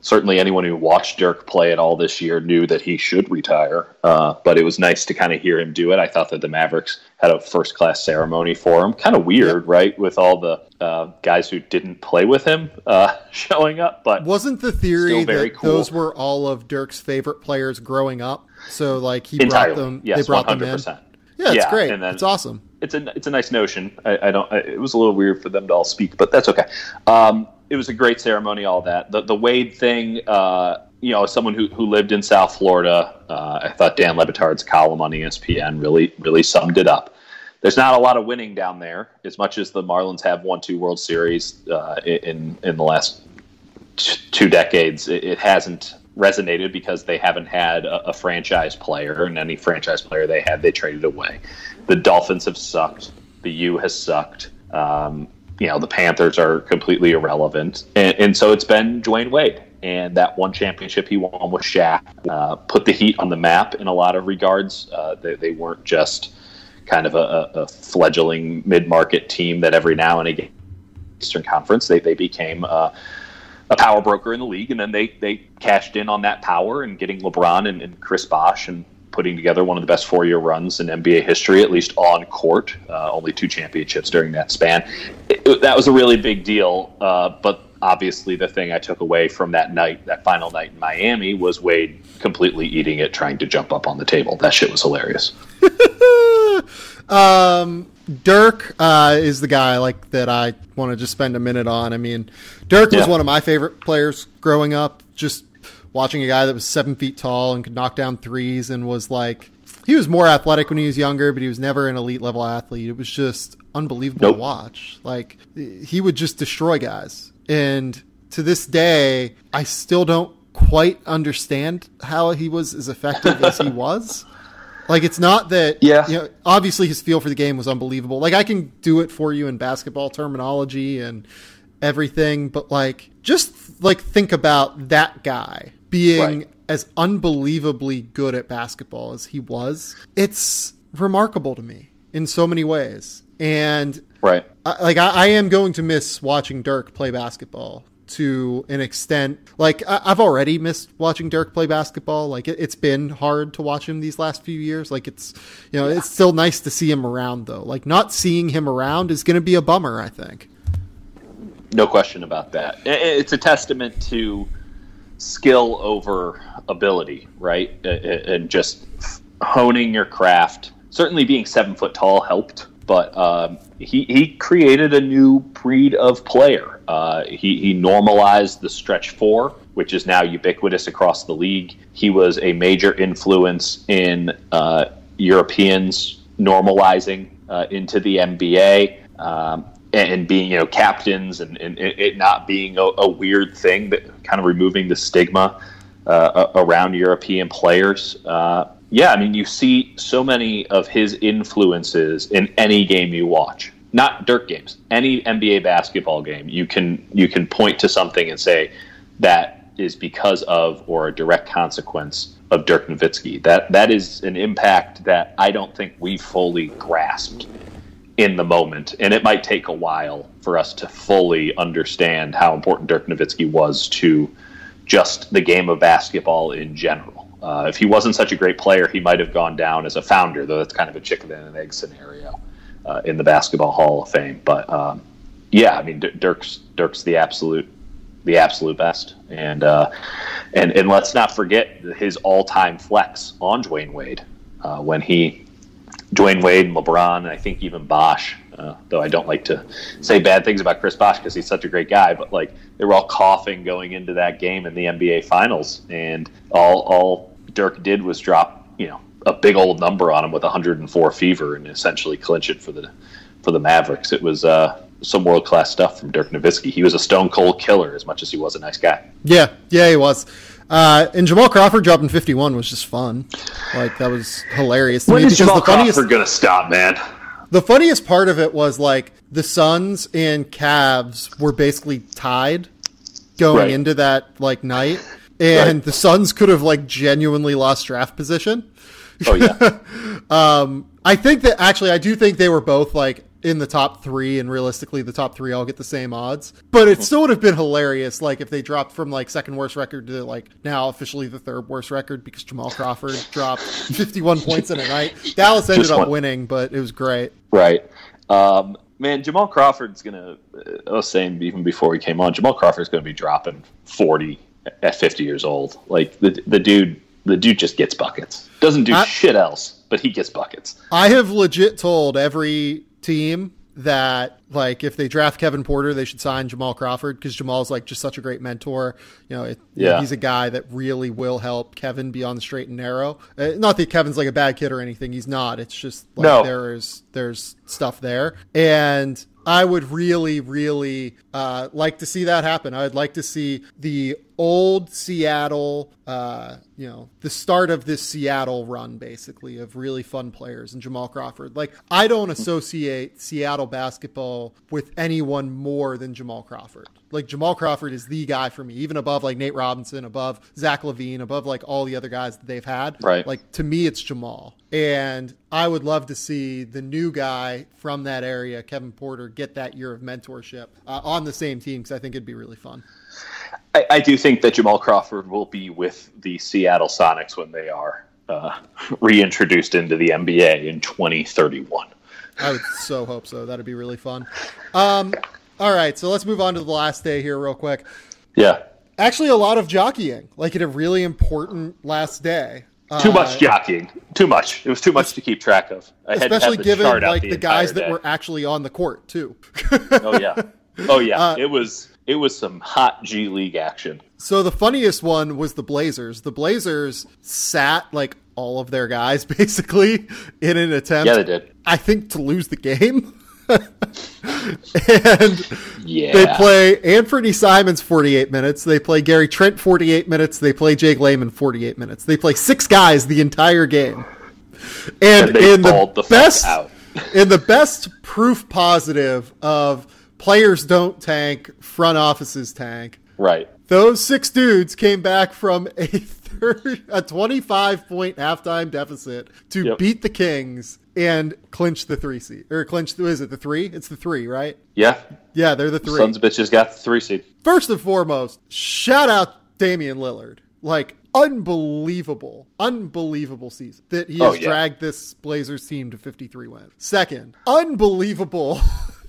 Certainly anyone who watched Dirk play at all this year knew that he should retire, but it was nice to kind of hear him do it. I thought that the Mavericks had a first-class ceremony for him. Kind of weird, right, with all the guys who didn't play with him showing up. But wasn't the theory that cool. Those were all of Dirk's favorite players growing up? So, like, he Entirely. brought them. Yes, they brought 100%. them in. Yeah, it's great. And then, it's awesome. It's a nice notion. It was a little weird for them to all speak, but that's okay. It was a great ceremony, all that. The Wade thing, as someone who lived in South Florida, I thought Dan Le Batard's column on ESPN really summed it up. there's not a lot of winning down there. As much as the Marlins have won 2 World Series in the last 2 decades, it hasn't resonated because they haven't had a franchise player, and any franchise player they had, they traded away. The Dolphins have sucked. The U has sucked. The Panthers are completely irrelevant. And so it's been Dwayne Wade. And that one championship he won with Shaq put the Heat on the map in a lot of regards. They weren't just kind of a fledgling mid-market team that every now and again Eastern Conference. They became a power broker in the league, and then they cashed in on that power and getting LeBron and Chris Bosh and putting together one of the best 4-year runs in NBA history, at least on court. Only 2 championships during that span. That was a really big deal, but obviously the thing I took away from that night, that final night in Miami, was Wade completely eating it, trying to jump up on the table. That shit was hilarious. Dirk is the guy that I want to just spend a minute on. I mean, Dirk was one of my favorite players growing up. Just watching a guy that was 7 feet tall and could knock down threes, and was he was more athletic when he was younger, but he was never an elite level athlete. It was just unbelievable to watch. He would just destroy guys. And to this day, I still don't quite understand how he was as effective as he was. It's not that, obviously his feel for the game was unbelievable. I can do it for you in basketball terminology and everything, but just think about that guy being as unbelievably good at basketball as he was. It's remarkable to me in so many ways. And I am going to miss watching Dirk play basketball to an extent. I've already missed watching Dirk play basketball. It's been hard to watch him these last few years. It's still nice to see him around though. Not seeing him around is going to be a bummer, I think. No question about that. It's a testament to skill over ability, right? And just honing your craft. Certainly being 7 foot tall helped. But he created a new breed of player. He normalized the stretch 4, which is now ubiquitous across the league. He was a major influence in Europeans normalizing into the NBA and being captains and it not being a weird thing, but kind of removing the stigma around European players. You see so many of his influences in any game you watch. Not Dirk games. Any NBA basketball game, you can point to something and say that is because of or a direct consequence of Dirk Nowitzki. That is an impact that I don't think we fully grasped in the moment, and it might take a while for us to fully understand how important Dirk Nowitzki was to just the game of basketball in general. If he wasn't such a great player, he might have gone down as a founder, though that's kind of a chicken and an egg scenario in the Basketball Hall of Fame. But Dirk's the absolute best, and let's not forget his all-time flex on Dwayne Wade when Dwayne Wade and LeBron, and I think even Bosh, though I don't like to say bad things about Chris Bosh because he's such a great guy, but they were all coughing going into that game in the NBA Finals, and all Dirk did was drop a big old number on him with 104 fever and essentially clinch it for the Mavericks. It was some world class stuff from Dirk Nowitzki. He was a stone cold killer as much as he was a nice guy. Yeah, he was. And Jamal Crawford dropping 51 was just fun. That was hilarious to me. When is Jamal Crawford going to stop, man? The funniest part of it was the Suns and Cavs were basically tied going into that night, and the Suns could have genuinely lost draft position. Oh yeah. I think that actually I do think they were both in the top 3, and realistically the top 3 all get the same odds, but it still would have been hilarious if they dropped from second worst record to now officially the 3rd worst record because Jamal Crawford dropped 51 points in a night. Dallas ended up winning, but it was great. Right. Man, Jamal Crawford's gonna I was saying even before we came on, Jamal Crawford's gonna be dropping 40 at 50 years old. The dude just gets buckets. Doesn't do shit else, but he gets buckets. I have legit told every team that like if they draft Kevin Porter, they should sign Jamal Crawford because Jamal's like just such a great mentor. He's a guy that really will help Kevin be on the straight and narrow. Not that Kevin's like a bad kid or anything. He's not. It's just like there's stuff there. And I would really, really like to see that happen. I would like to see the old Seattle, the start of this Seattle run, basically, of really fun players and Jamal Crawford. Like, I don't associate Seattle basketball with anyone more than Jamal Crawford. Like, Jamal Crawford is the guy for me, even above, like, Nate Robinson, above Zach LaVine, above, like, all the other guys that they've had. Right. Like, to me, it's Jamal. And I would love to see the new guy from that area, Kevin Porter, get that year of mentorship on the same team because I think it'd be really fun. I do think that Jamal Crawford will be with the Seattle Sonics when they are reintroduced into the NBA in 2031. I would so hope so. That'd be really fun. All right, so let's move on to the last day here real quick. Yeah. Actually, a lot of jockeying, like at a really important last day. Too much jockeying. Too much. It was too much to keep track of. Especially given like the guys that were actually on the court too. Oh yeah. It was some hot G League action. So the funniest one was the Blazers. The Blazers sat like all of their guys basically in an attempt. Yeah, they did. I think to lose the game. And they play Anthony Simons 48 minutes. They play Gary Trent 48 minutes. They play Jake Layman 48 minutes. They play 6 guys the entire game. And in the best proof positive of players don't tank, front offices tank. Right. Those 6 dudes came back from a 25-point halftime deficit to beat the Kings and clinch the 3 seed. Or clinch, is it the 3? It's the 3, right? Yeah. Yeah, they're the 3. Sons of bitches got the 3 seed. First and foremost, shout out Damian Lillard. Like, unbelievable season that he has dragged this Blazers team to 53 wins. Second, unbelievable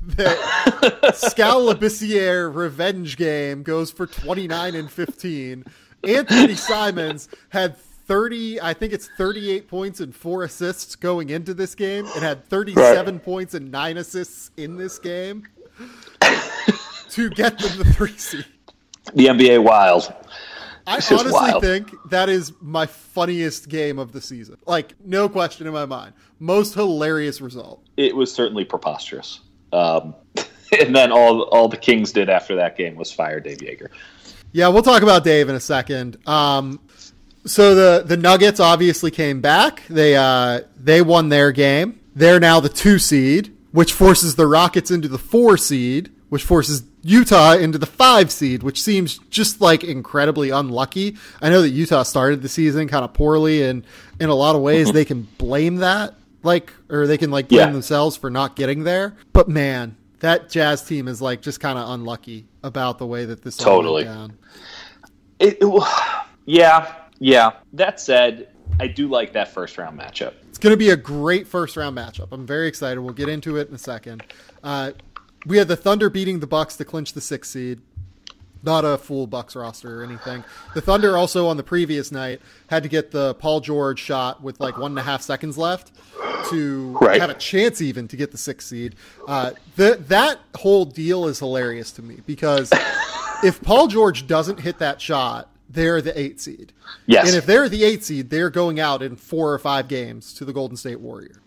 that Skal Labissiere revenge game goes for 29 and 15. Anthony Simons had 38 points and 4 assists going into this game and had 37 points and 9 assists in this game to get them the 3 seed. The NBA wild. I honestly think that is my funniest game of the season. Like, no question in my mind. Most hilarious result. It was certainly preposterous. And then all the Kings did after that game was fire Dave Yeager. Yeah, we'll talk about Dave in a second. So the Nuggets obviously came back. They won their game. They're now the 2 seed, which forces the Rockets into the 4 seed, which forces Utah into the 5 seed, which seems just like incredibly unlucky. I know that Utah started the season kind of poorly, and in a lot of ways they can blame that, or they can blame themselves for not getting there. But man, that Jazz team is just kind of unlucky about the way that this all went down. Yeah. That said, I do like that first round matchup. It's going to be a great first round matchup. I'm very excited. We'll get into it in a second. We had the Thunder beating the Bucks to clinch the 6th seed. Not a full Bucks roster or anything. The Thunder also on the previous night had to get the Paul George shot with 1.5 seconds left to have a chance even to get the 6th seed. That whole deal is hilarious to me because if Paul George doesn't hit that shot, they're the 8th seed. Yes. And if they're the 8th seed, they're going out in 4 or 5 games to the Golden State Warriors.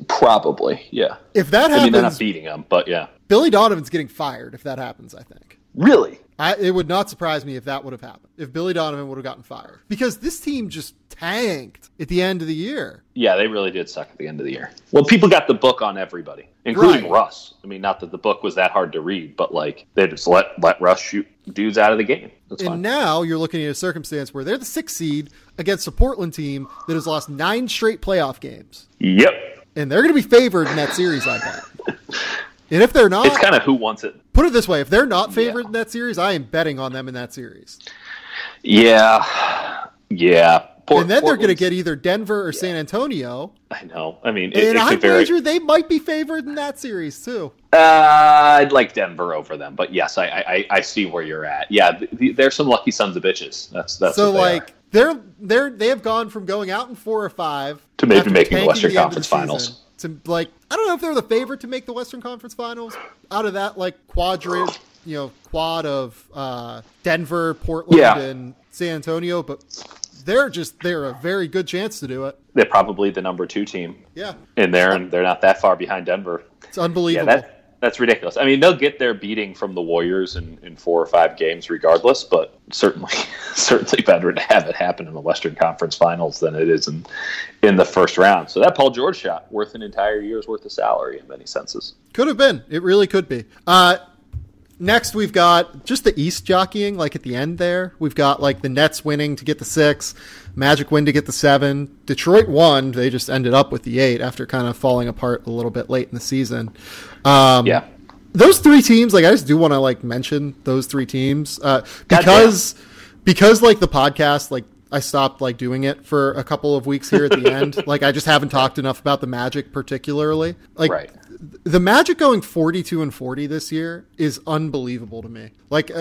Probably, yeah. If that happens... I mean, they're not beating them, but yeah. Billy Donovan's getting fired if that happens, I think. Really? It would not surprise me if that would have happened. If Billy Donovan would have gotten fired. Because this team just tanked at the end of the year. Yeah, they really did suck at the end of the year. Well, people got the book on everybody, including Russ. I mean, not that the book was that hard to read, but they just let Russ shoot dudes out of the game. That's fine. And now you're looking at a circumstance where they're the 6th seed against a Portland team that has lost 9 straight playoff games. Yep. And they're going to be favored in that series, I bet. And if they're not... It's kind of who wants it. Put it this way. If they're not favored in that series, I am betting on them in that series. Yeah. And then they're going to get either Denver or San Antonio. I know. I mean, I wager they might be favored in that series, too. I'd like Denver over them. But yes, I see where you're at. Yeah, they're some lucky sons of bitches. That's so, they have gone from going out in 4 or 5... to maybe making the Western Conference Finals. to like, I don't know if they're the favorite to make the Western Conference Finals out of that like quadrant, quad of Denver, Portland, and San Antonio, but they're a very good chance to do it. They're probably the number 2 team. Yeah. In there, and they're not that far behind Denver. It's unbelievable. Yeah, that's ridiculous. I mean, they'll get their beating from the Warriors in 4 or 5 games regardless, but certainly better to have it happen in the Western Conference Finals than it is in the first round. So that Paul George shot, worth an entire year's worth of salary in many senses. Could have been. It really could be. Next, we've got just the East jockeying, like at the end there. We've got like the Nets winning to get the 6, Magic win to get the 7. Detroit won. They just ended up with the 8 after kind of falling apart a little bit late in the season. Those 3 teams, like I just do want to like mention those 3 teams because like the podcast, like I stopped like doing it for a couple of weeks here at the end. Like I just haven't talked enough about the Magic particularly. Like the Magic going 42-40 this year is unbelievable to me. Like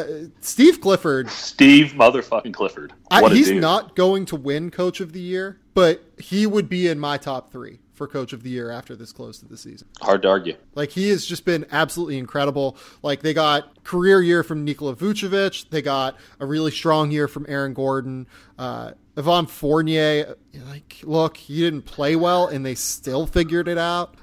Steve motherfucking Clifford. He's not going to win Coach of the Year, but he would be in my top 3 for Coach of the Year after this close to the season. Hard to argue. Like he has just been absolutely incredible. Like they got career year from Nikola Vucevic. They got a really strong year from Aaron Gordon. Yvonne Fournier, like, look, he didn't play well and they still figured it out.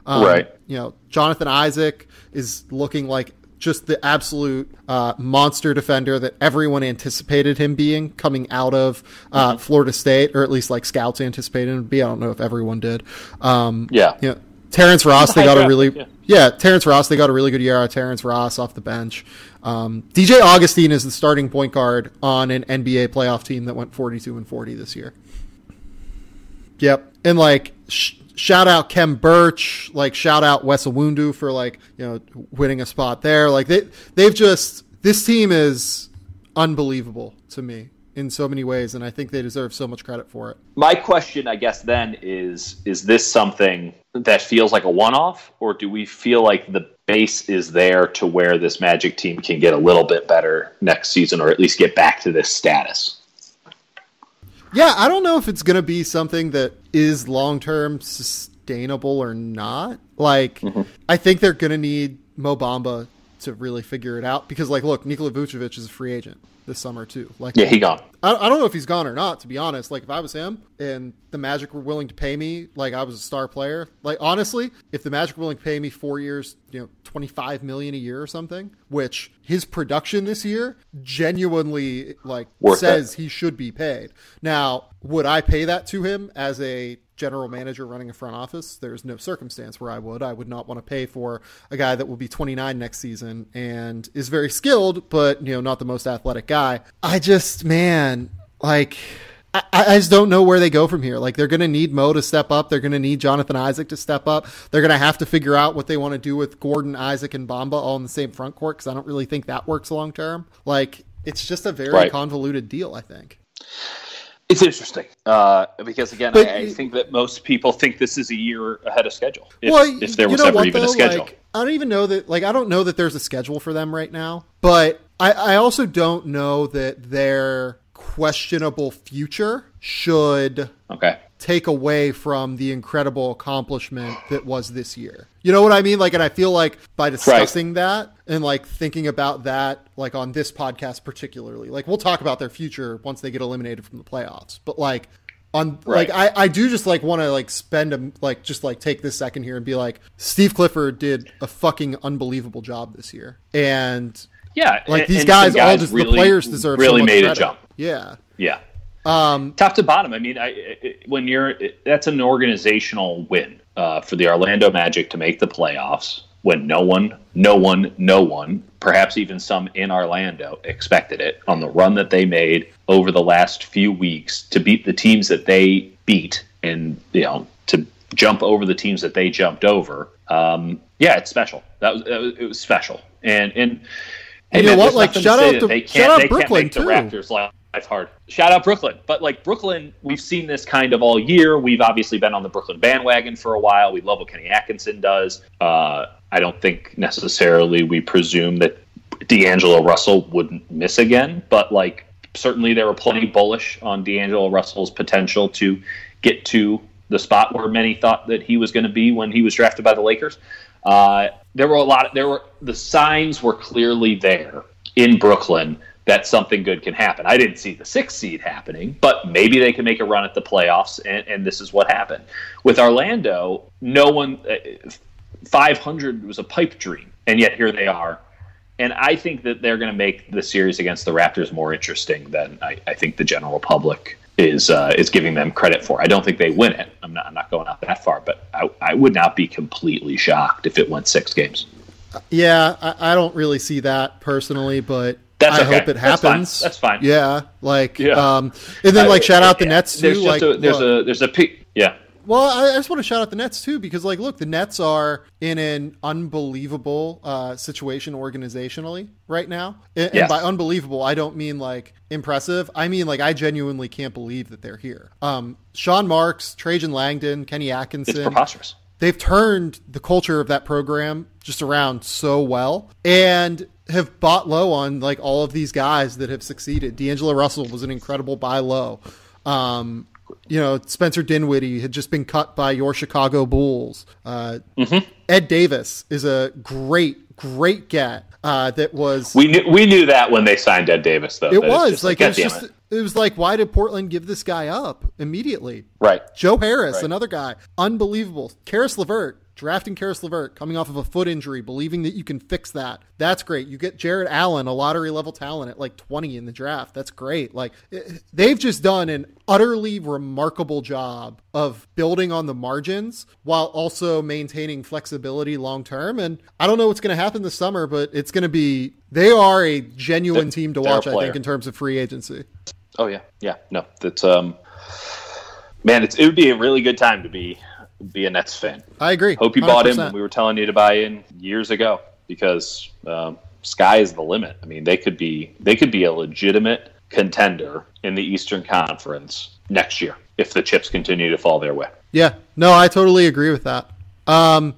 Jonathan Isaac is looking like just the absolute monster defender that everyone anticipated him being coming out of Florida State, or at least like scouts anticipated him to be. I don't know if everyone did. Terrence Ross, they got a really good year out of Terrence Ross off the bench. DJ Augustine is the starting point guard on an NBA playoff team that went 42-40 this year. Yep. And like, shout out Kem Birch, like shout out Wes Iwundu for like, winning a spot there. Like this team is unbelievable to me in so many ways, and I think they deserve so much credit for it. My question, I guess, then is this something that feels like a one-off, or do we feel like the base is there to where this Magic team can get a little bit better next season, or at least get back to this status? Yeah, I don't know if it's going to be something that is long-term sustainable or not. Like, I think they're going to need Mo Bamba to really figure it out, because, like, look, Nikola Vucevic is a free agent this summer too. Like, yeah, he gone. I don't know if he's gone or not, to be honest. Like, if I was him and the Magic were willing to pay me like I was a star player, like, honestly, if the Magic were willing to pay me 4 years, $25 million a year or something, which his production this year genuinely like says he should be paid. Now, would I pay that to him as a general manager running a front office? There's no circumstance where I would not want to pay for a guy that will be 29 next season and is very skilled, but not the most athletic guy. I just don't know where they go from here. Like, they're going to need Mo to step up. They're going to need Jonathan Isaac to step up. They're going to have to figure out what they want to do with Gordon, Isaac, and Bamba all in the same front court, because I don't really think that works long term. Like, it's just a very convoluted deal, I think. It's interesting because, again, I think that most people think this is a year ahead of schedule. If there was ever even a schedule. Like, I don't even know that. Like, I don't know that there's a schedule for them right now. But I also don't know that their questionable future should take away from the incredible accomplishment that was this year. You know what I mean? Like, and I feel like by discussing that and like thinking about that, like on this podcast particularly, like we'll talk about their future once they get eliminated from the playoffs. But like like I do just like want to like take this second here and be like, Steve Clifford did a fucking unbelievable job this year. And like these guys all just really, the players deserve really so much made credit. a jump. Yeah. Top to bottom. I mean, that's an organizational win for the Orlando Magic to make the playoffs when no one, perhaps even some in Orlando, expected it, on the run that they made over the last few weeks to beat the teams that they beat and, to jump over the teams that they jumped over. It's special. It was special. And you know what? Like, shout out Brooklyn too. The Raptors life hard. Shout out Brooklyn. But like Brooklyn, we've seen this kind of all year. We've obviously been on the Brooklyn bandwagon for a while. We love what Kenny Atkinson does. I don't think necessarily we presume that D'Angelo Russell wouldn't miss again, but like certainly they were plenty bullish on D'Angelo Russell's potential to get to the spot where many thought that he was going to be when he was drafted by the Lakers. The signs were clearly there in Brooklyn that something good can happen. I didn't see the 6th seed happening, but maybe they can make a run at the playoffs, and this is what happened. With Orlando, no one 500 was a pipe dream, and yet here they are. And I think that they're going to make the series against the Raptors more interesting than I think the general public is giving them credit for. I don't think they win it. I'm not going out that far, but I would not be completely shocked if it went 6 games. Yeah, I don't really see that personally, but I hope it happens. That's fine. Yeah, and then shout out the Nets too. There's a peak. Yeah. Well, I just want to shout out the Nets too, because look, the Nets are in an unbelievable situation organizationally right now. And by unbelievable, I don't mean impressive. I mean I genuinely can't believe that they're here. Sean Marks, Trajan Langdon, Kenny Atkinson. It's preposterous. They've turned the culture of that program just around so well, and have bought low on all of these guys that have succeeded. D'Angelo Russell was an incredible buy low. Spencer Dinwiddie had just been cut by your Chicago Bulls. Ed Davis is a great get. That was we knew that when they signed Ed Davis, though. It was why did Portland give this guy up immediately? Right. Joe Harris, another guy, unbelievable. Karis LeVert. Drafting Karis LeVert, coming off of a foot injury, believing that you can fix that. That's great. You get Jared Allen, a lottery-level talent at 20 in the draft. That's great. They've just done an utterly remarkable job of building on the margins while also maintaining flexibility long-term. And I don't know what's going to happen this summer, but it's going to be – they are a genuine team to watch, I think, in terms of free agency. Oh, yeah. Yeah. No, that's man, it would be a really good time to be a Nets fan. I agree. Hope you 100%. Bought in when we were telling you to buy in years ago, because sky is the limit. I mean, they could be a legitimate contender in the Eastern Conference next year if the chips continue to fall their way. Yeah, no, I totally agree with that. I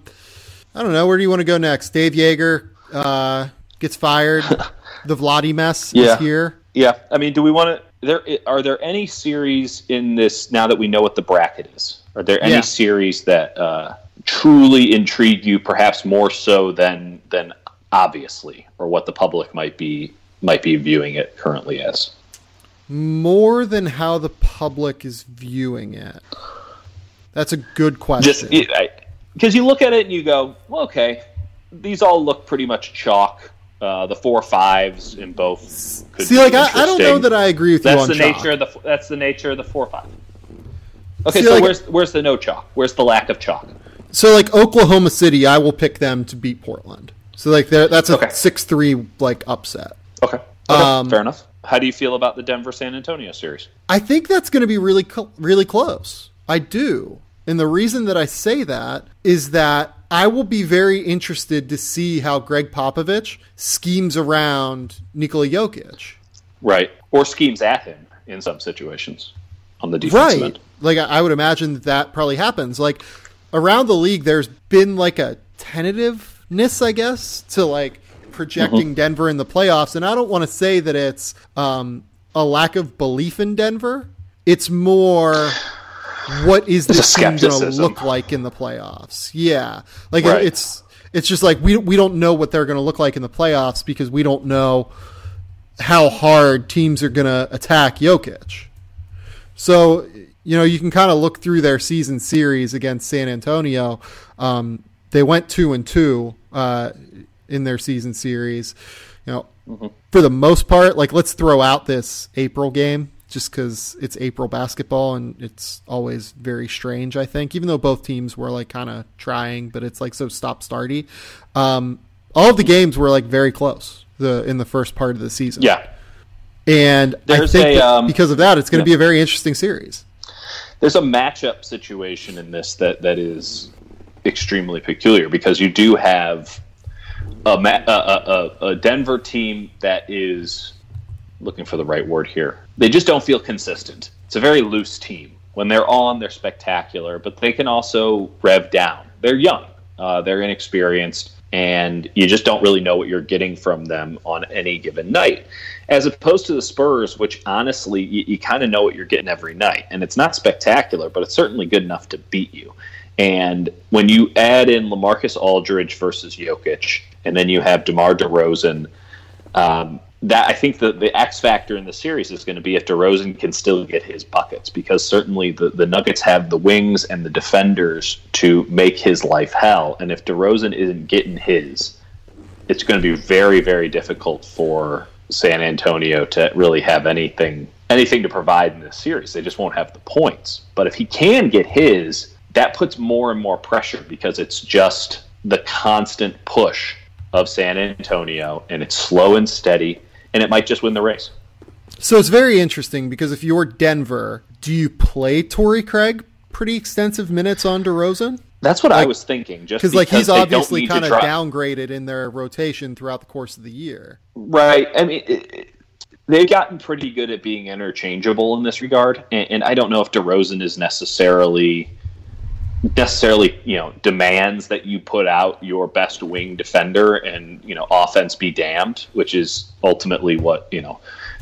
don't know, where do you want to go next? Dave Yeager gets fired. The Vlade mess is here. Yeah, I mean, do we want to? Are there any series in this now that we know what the bracket is? Are there any series that truly intrigue you, perhaps more so than obviously, or what the public might be viewing it currently as? More than how the public is viewing it. That's a good question. Because you look at it and you go, well, okay, these all look pretty much chalk. The 4-5s in both could be interesting. I don't know that I agree with you on chalk. That's the nature of the 4-5. Okay, so where's the no chalk? Where's the lack of chalk? So Oklahoma City, I will pick them to beat Portland. So that's a 6-3 upset. Okay. Fair enough. How do you feel about the Denver-San Antonio series? I think that's going to be really really close. I do. And the reason that I say that is that I will be very interested to see how Greg Popovich schemes around Nikola Jokic. Right. Or schemes at him in some situations on the defensive end. I would imagine that probably happens. Around the league, there's been a tentativeness, I guess, to projecting Denver in the playoffs. And I don't want to say that it's a lack of belief in Denver. It's more, what is this team going to look like in the playoffs? Yeah. It's just we don't know what they're going to look like in the playoffs because we don't know how hard teams are going to attack Jokic. So, you can kind of look through their season series against San Antonio. They went 2-2 in their season series. For the most part, let's throw out this April game just because it's April basketball and it's always very strange, I think, even though both teams were kind of trying, but it's so stop-starty. All of the games were very close in the first part of the season. Yeah. And I think because of that, it's going to be a very interesting series. There's a matchup situation in this that is extremely peculiar because you do have a Denver team that is, looking for the right word here, they just don't feel consistent. It's a very loose team. When they're on, they're spectacular, but they can also rev down. They're young. They're inexperienced. and you just don't really know what you're getting from them on any given night. As opposed to the Spurs, which honestly, you kind of know what you're getting every night. And it's not spectacular, but it's certainly good enough to beat you. And when you add in LaMarcus Aldridge versus Jokic, and then you have DeMar DeRozan, that I think the X factor in the series is going to be if DeRozan can still get his buckets, because certainly the Nuggets have the wings and the defenders to make his life hell. And if DeRozan isn't getting his, it's going to be very, very difficult for San Antonio to really have anything to provide in this series. They just won't have the points. But if he can get his, that puts more and more pressure, because it's just the constant push of San Antonio, and it's slow and steady, and it might just win the race. So it's very interesting, because if you're Denver, do you play Torrey Craig pretty extensive minutes on DeRozan? That's what I was thinking. Just because he's obviously kind of downgraded in their rotation throughout the course of the year. Right. I mean, they've gotten pretty good at being interchangeable in this regard, and I don't know if DeRozan is necessarily demands that you put out your best wing defender and offense be damned, which is ultimately what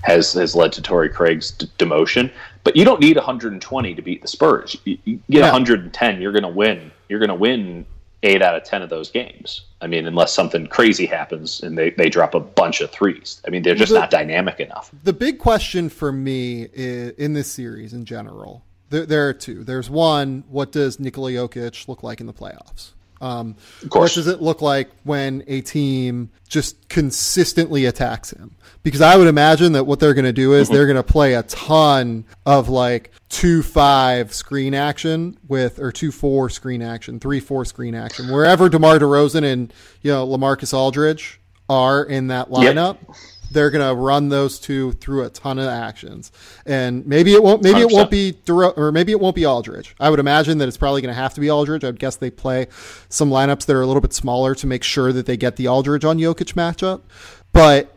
has led to Torrey Craig's demotion. But you don't need 120 to beat the Spurs. You get 110, you're going to win. You're going to win 8 out of 10 of those games. I mean, unless something crazy happens and they drop a bunch of threes. I mean, they're just not dynamic enough. The big question for me in this series in general, there are two. There's one, what does Nikola Jokic look like in the playoffs? What does it look like when a team just consistently attacks him? Because I would imagine that what they're going to do is they're going to play a ton of 2-5 screen action or 2-4 screen action, 3-4 screen action, wherever DeMar DeRozan and LaMarcus Aldridge are in that lineup. Yep. They're going to run those two through a ton of actions, and maybe it won't be maybe it won't be Aldridge. I would imagine that it's probably going to have to be Aldridge. I would guess they play some lineups that are a little bit smaller to make sure that they get the Aldridge on Jokic matchup. But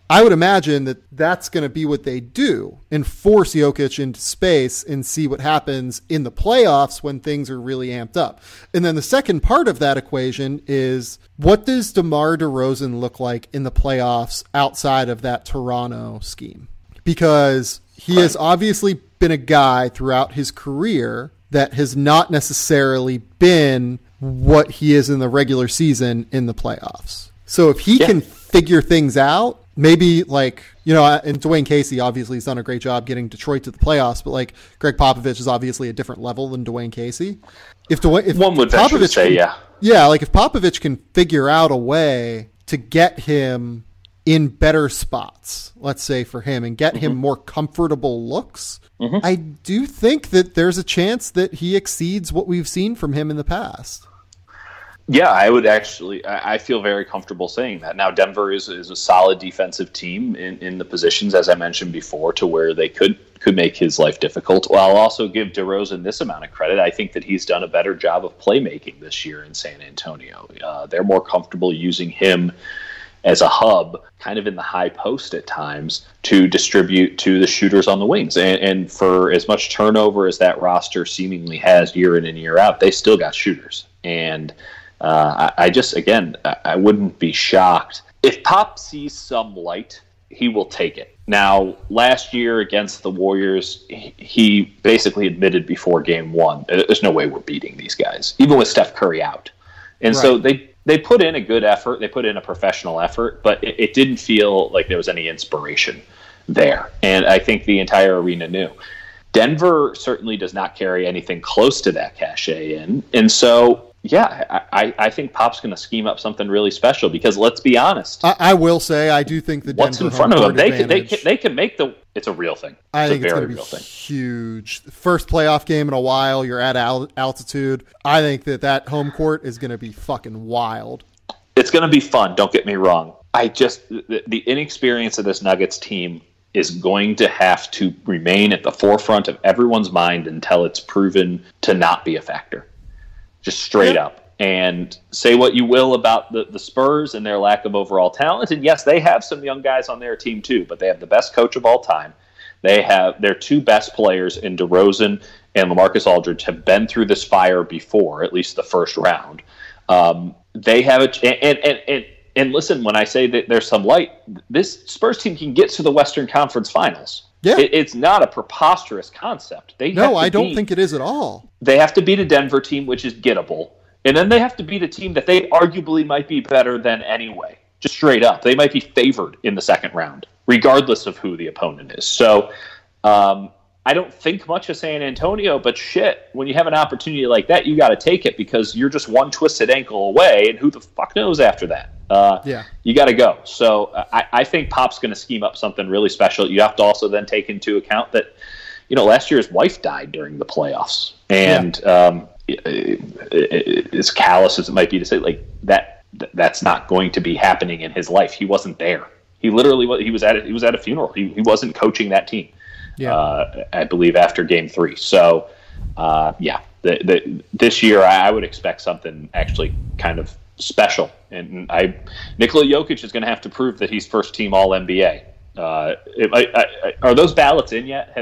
I would imagine that that's going to be what they do and force Jokic into space and see what happens in the playoffs when things are really amped up. And then the second part of that equation is, what does DeMar DeRozan look like in the playoffs outside of that Toronto scheme? Because he has obviously been a guy throughout his career that has not necessarily been what he is in the regular season in the playoffs. So if he can figure things out, maybe and Dwayne Casey obviously has done a great job getting Detroit to the playoffs, but Greg Popovich is obviously a different level than Dwayne Casey. If one would venture to say, if Popovich can figure out a way to get him in better spots, let's say for him, and get him more comfortable looks, I do think that there's a chance that he exceeds what we've seen from him in the past. Yeah, I feel very comfortable saying that. Now, Denver is a solid defensive team in the positions, as I mentioned before, to where they could make his life difficult. Well, I'll also give DeRozan this amount of credit. I think that he's done a better job of playmaking this year in San Antonio. They're more comfortable using him as a hub, kind of in the high post at times, to distribute to the shooters on the wings. And for as much turnover as that roster seemingly has year in and year out, they still got shooters. And I wouldn't be shocked. If Pop sees some light, he will take it. Now, last year against the Warriors, he basically admitted before game one, there's no way we're beating these guys, even with Steph Curry out. And so they put in a good effort. They put in a professional effort, but it didn't feel like there was any inspiration there. And I think the entire arena knew. Denver certainly does not carry anything close to that cachet in. And so, I think Pop's going to scheme up something really special, because let's be honest. I will say I do think the Denver what's in front of them, they can make it's a real thing. I think it's going to be huge. First playoff game in a while. You're at altitude. I think that home court is going to be fucking wild. It's going to be fun. Don't get me wrong. The inexperience of this Nuggets team is going to have to remain at the forefront of everyone's mind until it's proven to not be a factor. Just straight up. And say what you will about the Spurs and their lack of overall talent. And yes, they have some young guys on their team too, but they have the best coach of all time. They have their two best players in DeRozan and LaMarcus Aldridge have been through this fire before, at least the first round. they have and listen, when I say that there's some light, this Spurs team can get to the Western Conference Finals. Yeah. It's not a preposterous concept. I don't think it is at all. They have to beat a Denver team, which is gettable. And then they have to beat a team that they arguably might be better than anyway. Just straight up. They might be favored in the second round, regardless of who the opponent is. So I don't think much of San Antonio, but shit, when you have an opportunity like that, you got to take it because you're just one twisted ankle away, and who the fuck knows after that? You got to go. So I think Pop's going to scheme up something really special. You have to also then take into account that, last year his wife died during the playoffs, and as callous as it might be to say, like that's not going to be happening in his life. He wasn't there. He literally he was at a funeral. He wasn't coaching that team. I believe after Game 3. So this year I would expect something actually kind of special, and Nikola Jokic is going to have to prove that he's first team All NBA. Are those ballots in yet?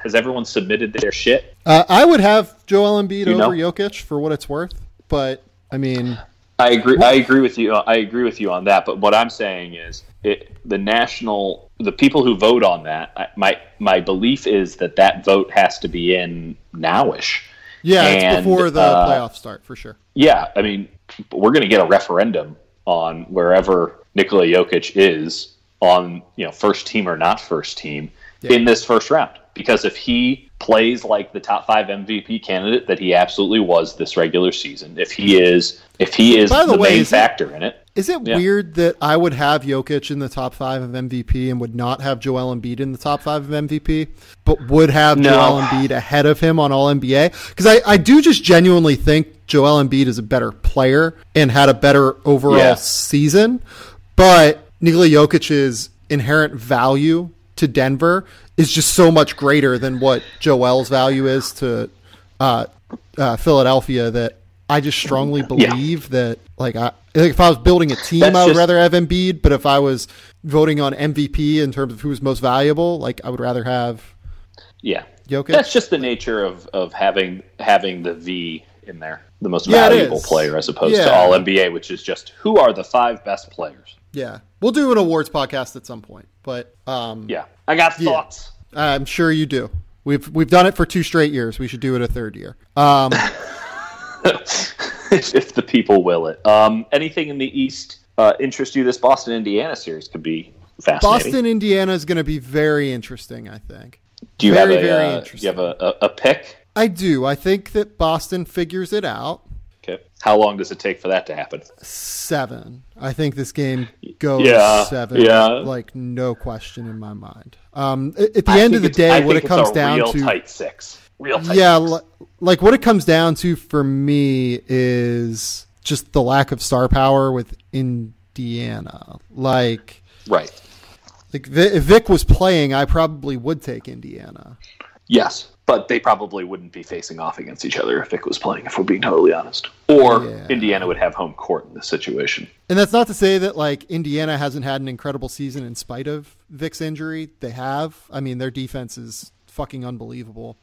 Has everyone submitted their shit? I would have Joel Embiid over Jokic for what it's worth, but I mean, I agree with you. I agree with you on that. But what I'm saying is, the people who vote on that, my belief is that vote has to be in nowish. Yeah, it's before the playoffs start for sure. Yeah, I mean, we're going to get a referendum on wherever Nikola Jokic is on, first team or not first team in this first round. Because if he plays like the top 5 MVP candidate that he absolutely was this regular season, if he is the main factor in it. Is it weird that I would have Jokic in the top 5 of MVP and would not have Joel Embiid in the top 5 of MVP, but would have Joel Embiid ahead of him on All NBA? Because I do just genuinely think Joel Embiid is a better player and had a better overall season, but Nikola Jokic's inherent value to Denver is just so much greater than what Joel's value is to Philadelphia that I just strongly believe that, if I was building a team, I would rather have Embiid, but if I was voting on MVP in terms of who's most valuable, I would rather have Jokic. That's just the nature of having the V in there, the most valuable player, as opposed to All NBA, which is just who are the 5 best players. Yeah, we'll do an awards podcast at some point, but I got thoughts. I'm sure you do. We've done it for 2 straight years. We should do it a 3rd year. If the people will it. Anything in the East interest you? This Boston-Indiana series could be fascinating. Boston-Indiana is going to be very interesting, I think. Do you have a pick? I do. I think that Boston figures it out. Okay. How long does it take for that to happen? 7. I think this game goes 7. No question in my mind. At the end of the day, what it comes down to, tight 6. What it comes down to for me is just the lack of star power with Indiana. If Vic was playing, I probably would take Indiana. Yes, but they probably wouldn't be facing off against each other if Vic was playing, if we're being totally honest. Or Indiana would have home court in this situation. And that's not to say that Indiana hasn't had an incredible season in spite of Vic's injury. They have. I mean, their defense is fucking unbelievable.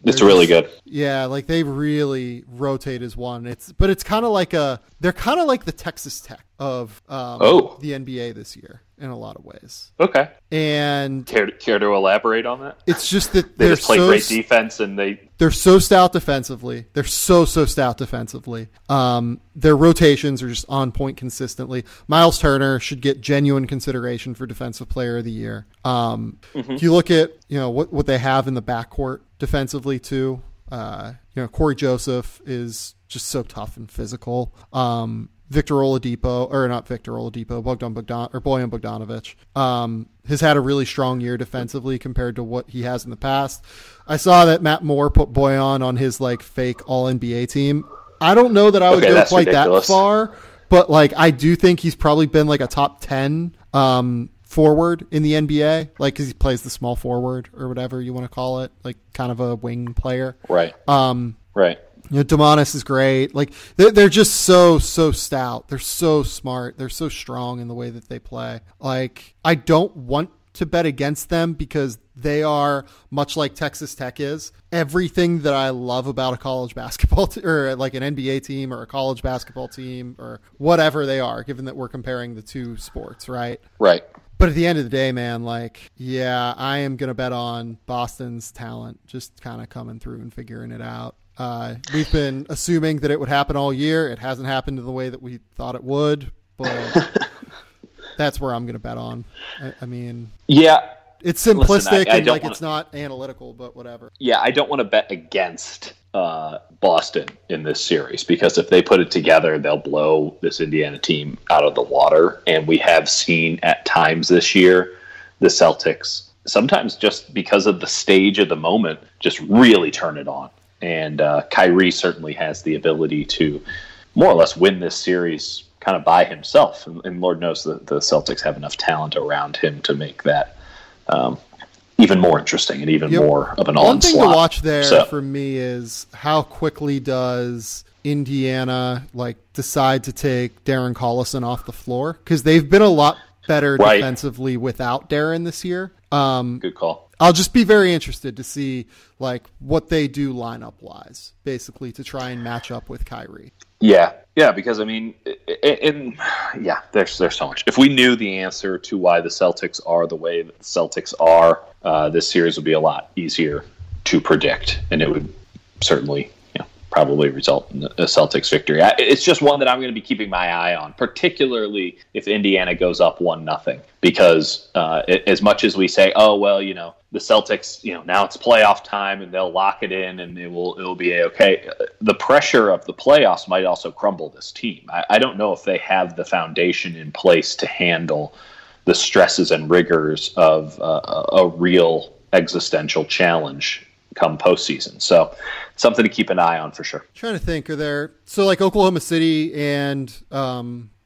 It's really good. Yeah, they really rotate as one. It's kind of they're kind of like the Texas Tech of the NBA this year in a lot of ways. Okay. And care to elaborate on that? It's just that they just play great defense, and they're so stout defensively. They're so stout defensively. Their rotations are just on point consistently. Miles Turner should get genuine consideration for Defensive Player of the Year. If you look at what they have in the backcourt defensively too, Corey Joseph is just so tough and physical. Bojan Bogdanovic has had a really strong year defensively compared to what he has in the past. I saw that Matt Moore put Bojan on his fake All NBA team. I don't know that I would go quite ridiculous. That far, but I do think he's probably been a top 10 forward in the NBA, because he plays the small forward or whatever you want to call it, kind of a wing player. Right. Right. Domantas is great. They're just so stout. They're so smart. They're so strong in the way that they play. I don't want to bet against them because they are much like Texas Tech is. Everything that I love about a college basketball or like an NBA team or a college basketball team or whatever they are, given that we're comparing the two sports, right? Right. But at the end of the day, man, like, yeah, I am going to bet on Boston's talent just kind of coming through and figuring it out. We've been assuming that it would happen all year. It hasn't happened in the way that we thought it would, but that's where I'm going to bet on. I mean, yeah, it's simplistic. Listen, I and don't like wanna, it's not analytical, but whatever. Yeah, I don't want to bet against Boston in this series, because if they put it together, they'll blow this Indiana team out of the water. And we have seen at times this year the Celtics, sometimes just because of the stage of the moment, just really turn it on. And Kyrie certainly has the ability to more or less win this series kind of by himself. And Lord knows the Celtics have enough talent around him to make that even more interesting and even more of an onslaught. One thing to watch there for me is how quickly does Indiana decide to take Darren Collison off the floor, because they've been a lot better defensively without Darren this year. Good call. I'll just be very interested to see what they do lineup wise, basically to try and match up with Kyrie. Yeah, because I mean, there's so much. If we knew the answer to why the Celtics are the way that the Celtics are, this series would be a lot easier to predict, and it would certainly, probably result in a Celtics victory. It's just one that I'm going to be keeping my eye on, particularly if Indiana goes up 1-0, because as much as we say, oh well, the Celtics, now it's playoff time and they'll lock it in and it will be okay. The pressure of the playoffs might also crumble this team. I don't know if they have the foundation in place to handle the stresses and rigors of a real existential challenge come postseason. So something to keep an eye on for sure. Trying to think, Oklahoma City and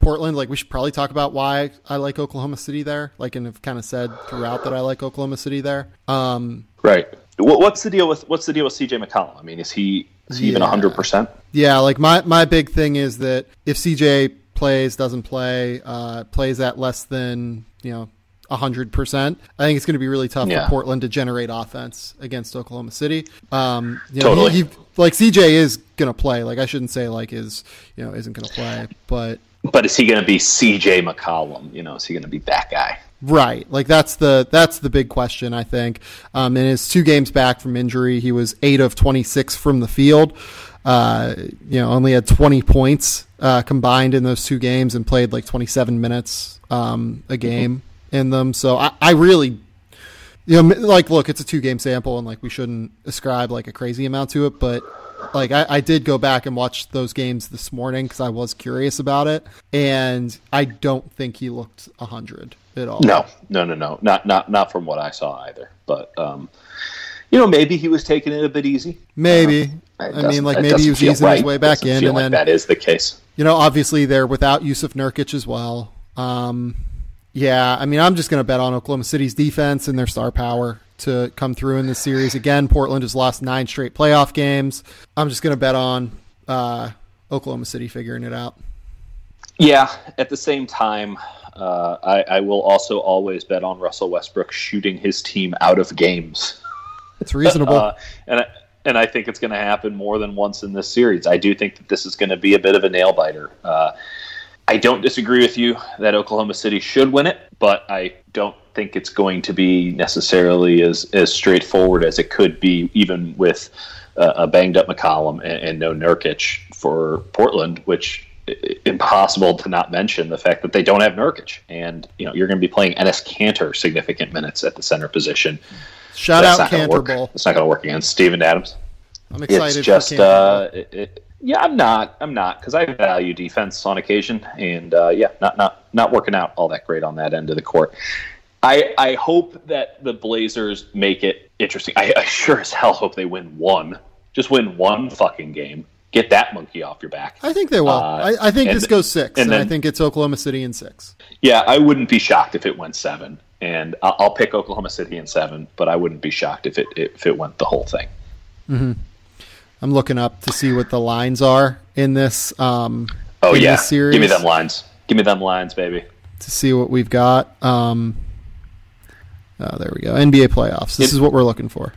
Portland, we should probably talk about why I like Oklahoma City there, and have kind of said throughout that I like Oklahoma City there. Right. What's the deal with CJ McCollum? I mean, is he even 100%? Yeah, my big thing is that if CJ doesn't play, plays at less than 100%, I think it's going to be really tough for Portland to generate offense against Oklahoma City. Totally. CJ is going to play. I shouldn't say isn't going to play, but is he going to be CJ McCollum? Is he going to be that guy? Right. That's the big question, I think. In his 2 games back from injury, he was 8 of 26 from the field. Only had 20 points combined in those 2 games and played 27 minutes a game in them. So I really, look, it's a 2-game sample and we shouldn't ascribe a crazy amount to it, but I did go back and watch those games this morning because I was curious about it, and I don't think he looked 100 at all. No, not from what I saw either. But maybe he was taking it a bit easy. Maybe maybe he was easing his way back in, and then that is the case. Obviously they're without Yusuf Nurkic as well. Yeah, I'm just going to bet on Oklahoma City's defense and their star power to come through in this series. Again, Portland has lost 9 straight playoff games. I'm just going to bet on Oklahoma City figuring it out. Yeah, at the same time, I will also always bet on Russell Westbrook shooting his team out of games. It's reasonable. And I think it's going to happen more than once in this series. I do think that this is going to be a bit of a nail-biter. I don't disagree with you that Oklahoma City should win it, but I don't think it's going to be necessarily as straightforward as it could be, even with a banged-up McCollum and no Nurkic for Portland, which impossible to not mention the fact that they don't have Nurkic. And you're going to be playing Enes Kanter significant minutes at the center position. Shout out Kanter Bowl. It's not going to work against Steven Adams. I'm excited. It's just I'm not because I value defense on occasion, and not working out all that great on that end of the court. I hope that the Blazers make it interesting. I sure as hell hope they win one. Just win one fucking game. Get that monkey off your back. I think they will. I think this goes 6, and I think it's Oklahoma City in 6. Yeah, I wouldn't be shocked if it went 7, and I'll pick Oklahoma City in 7, but I wouldn't be shocked if it went the whole thing. Mm-hmm. I'm looking up to see what the lines are in this. This series. Give me them lines. Give me them lines, baby. To see what we've got. Oh, there we go. NBA playoffs. This is what we're looking for.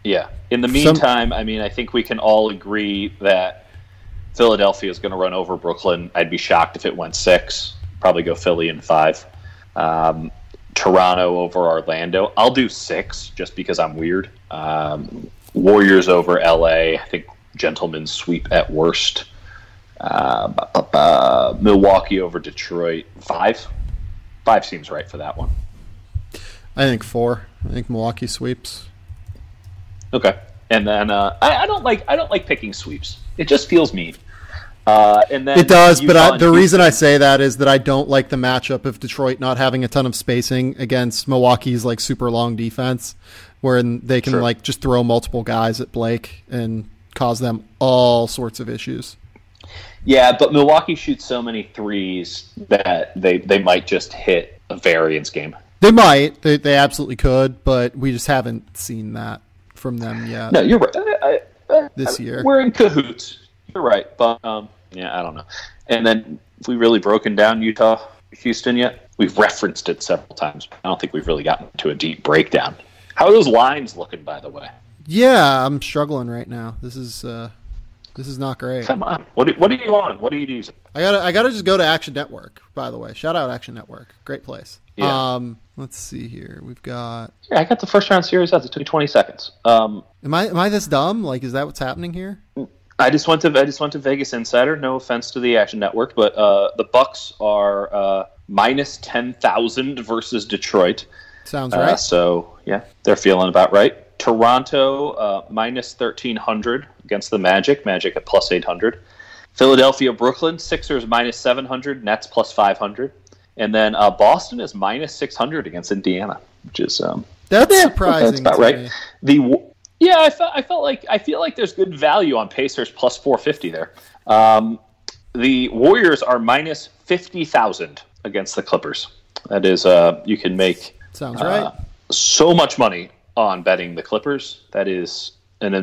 Yeah. In the meantime, I think we can all agree that Philadelphia is going to run over Brooklyn. I'd be shocked if it went 6. Probably go Philly in 5. Toronto over Orlando. I'll do 6 just because I'm weird. Warriors over LA. I think gentlemen's sweep at worst. Milwaukee over Detroit. 5. 5 seems right for that one. I think 4. I think Milwaukee sweeps. Okay. And then I don't like picking sweeps. It just feels mean. And then it does, but the reason I say that is that I don't like the matchup of Detroit not having a ton of spacing against Milwaukee's like super long defense, where they can like just throw multiple guys at Blake and cause them all sorts of issues. Yeah, but Milwaukee shoots so many threes that they might just hit a variance game. They might. They absolutely could, but we just haven't seen that from them yet. No, you're right. This year. We're in cahoots. You're right, but yeah, I don't know. And then if we really broken down Utah, Houston yet? We've referenced it several times, but I don't think we've really gotten to a deep breakdown. How are those lines looking, by the way? Yeah, I'm struggling right now. This is not great. Come on. What are you on? What are you using? I gotta just go to Action Network, by the way. Shout out Action Network. Great place. Yeah. Let's see here. We've got... Yeah, I got the first round series odds. It took me 20 seconds. Am I this dumb? Like, is that what's happening here? I just went to Vegas Insider. No offense to the Action Network, but the Bucks are minus 10,000 versus Detroit. Sounds right. So yeah, they're feeling about right. Toronto minus 1,300 against the Magic. Magic at plus 800. Philadelphia, Brooklyn, Sixers minus 700. Nets plus 500. And then Boston is minus 600 against Indiana, which is that's surprising. That's about right. I feel like there's good value on Pacers plus 450 there. The Warriors are minus 50,000 against the Clippers. That is, you can make sounds right. So much money on betting the Clippers. That is an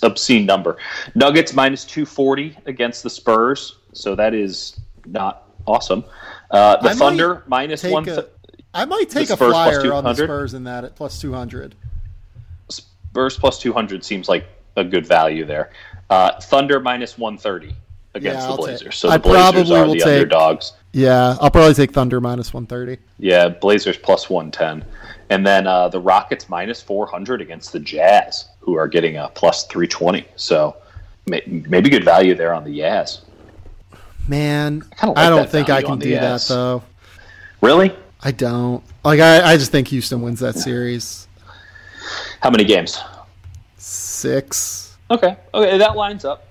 obscene number. Nuggets minus 240 against the Spurs. So that is not awesome. The Thunder minus 1. I might take a flyer on the Spurs in that at plus 200. Spurs plus 200 seems like a good value there. Thunder minus 130 against the Blazers. So the Blazers are the underdogs. Yeah, I'll probably take Thunder minus 130. Yeah, Blazers plus 110. And then the Rockets minus 400 against the Jazz, who are getting a plus 320. So maybe good value there on the Jazz. Man, I don't think I can do that, though. Really? I don't. Like, I just think Houston wins that series. How many games? 6. Okay, that lines up.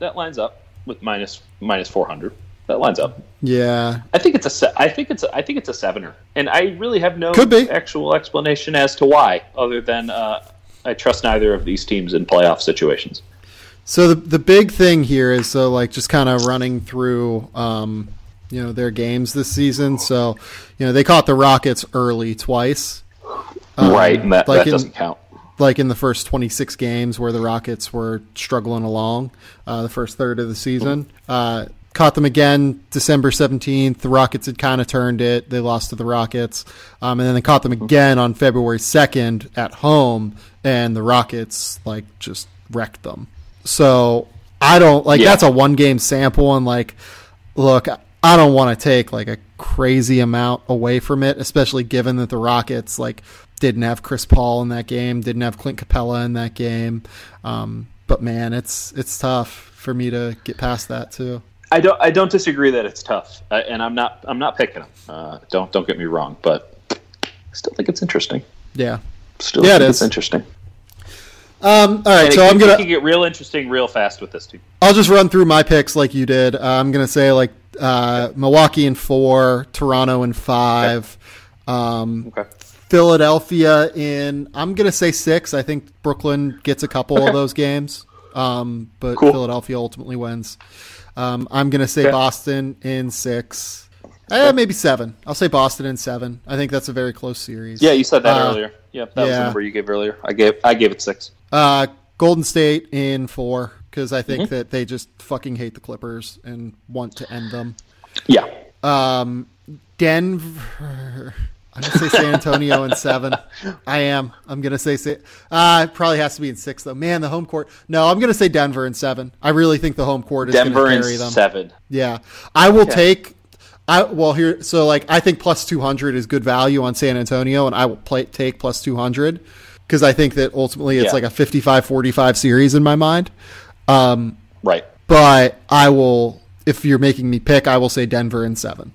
With minus 400. That lines up. Yeah. I think it's a 7er. And I really have no actual explanation as to why, other than I trust neither of these teams in playoff situations. So the big thing here is just kind of running through their games this season. So, they caught the Rockets early twice. Right, and that doesn't count. Like in the first 26 games where the Rockets were struggling along the first third of the season. Caught them again December 17th. The Rockets had kind of turned it. They lost to the Rockets. And then they caught them again on February 2nd at home, and the Rockets just wrecked them. So I don't that's a 1-game sample, and look, I don't want to take a crazy amount away from it, especially given that the Rockets didn't have Chris Paul in that game, didn't have Clint Capella in that game. But man, it's tough for me to get past that too. I don't disagree that it's tough, and I'm not picking them. Don't get me wrong, but I still think it's interesting. Yeah, it's interesting. All right, so I'm gonna get real interesting real fast with this team. I'll just run through my picks like you did. I'm gonna say Milwaukee in 4, Toronto in 5, Philadelphia in. I'm gonna say 6. I think Brooklyn gets a couple of those games, but cool. Philadelphia ultimately wins. I'm gonna say Boston in 6. Maybe 7. I'll say Boston in 7. I think that's a very close series. Yeah, you said that earlier. Yep, that was the number you gave earlier. I gave it 6. Golden State in 4 because I think that they just fucking hate the Clippers and want to end them. Yeah. Denver. I'm going to say San Antonio in 7. I am. I'm going to say it probably has to be in 6, though. Man, the home court. No, I'm going to say Denver in 7. I really think the home court is going to carry them. Denver in 7. Yeah. I will take I think plus 200 is good value on San Antonio, and I will take plus 200 because I think that ultimately it's like a 55-45 series in my mind. Right. But I will, if you're making me pick, I will say Denver in 7.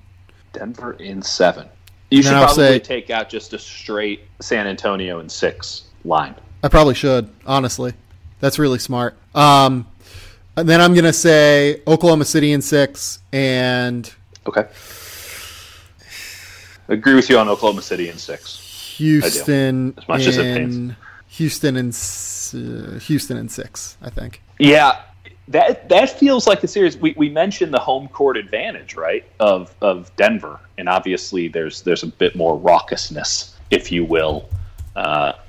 Denver in 7. You should probably take out just a straight San Antonio in 6 line. I probably should, honestly. That's really smart. And then I'm going to say Oklahoma City in 6 and... Okay. Agree with you on Oklahoma City in 6. Houston as much as it pains. Houston in 6, I think. Yeah, that feels like the series. We mentioned the home court advantage, right, of Denver, and obviously there's a bit more raucousness, if you will,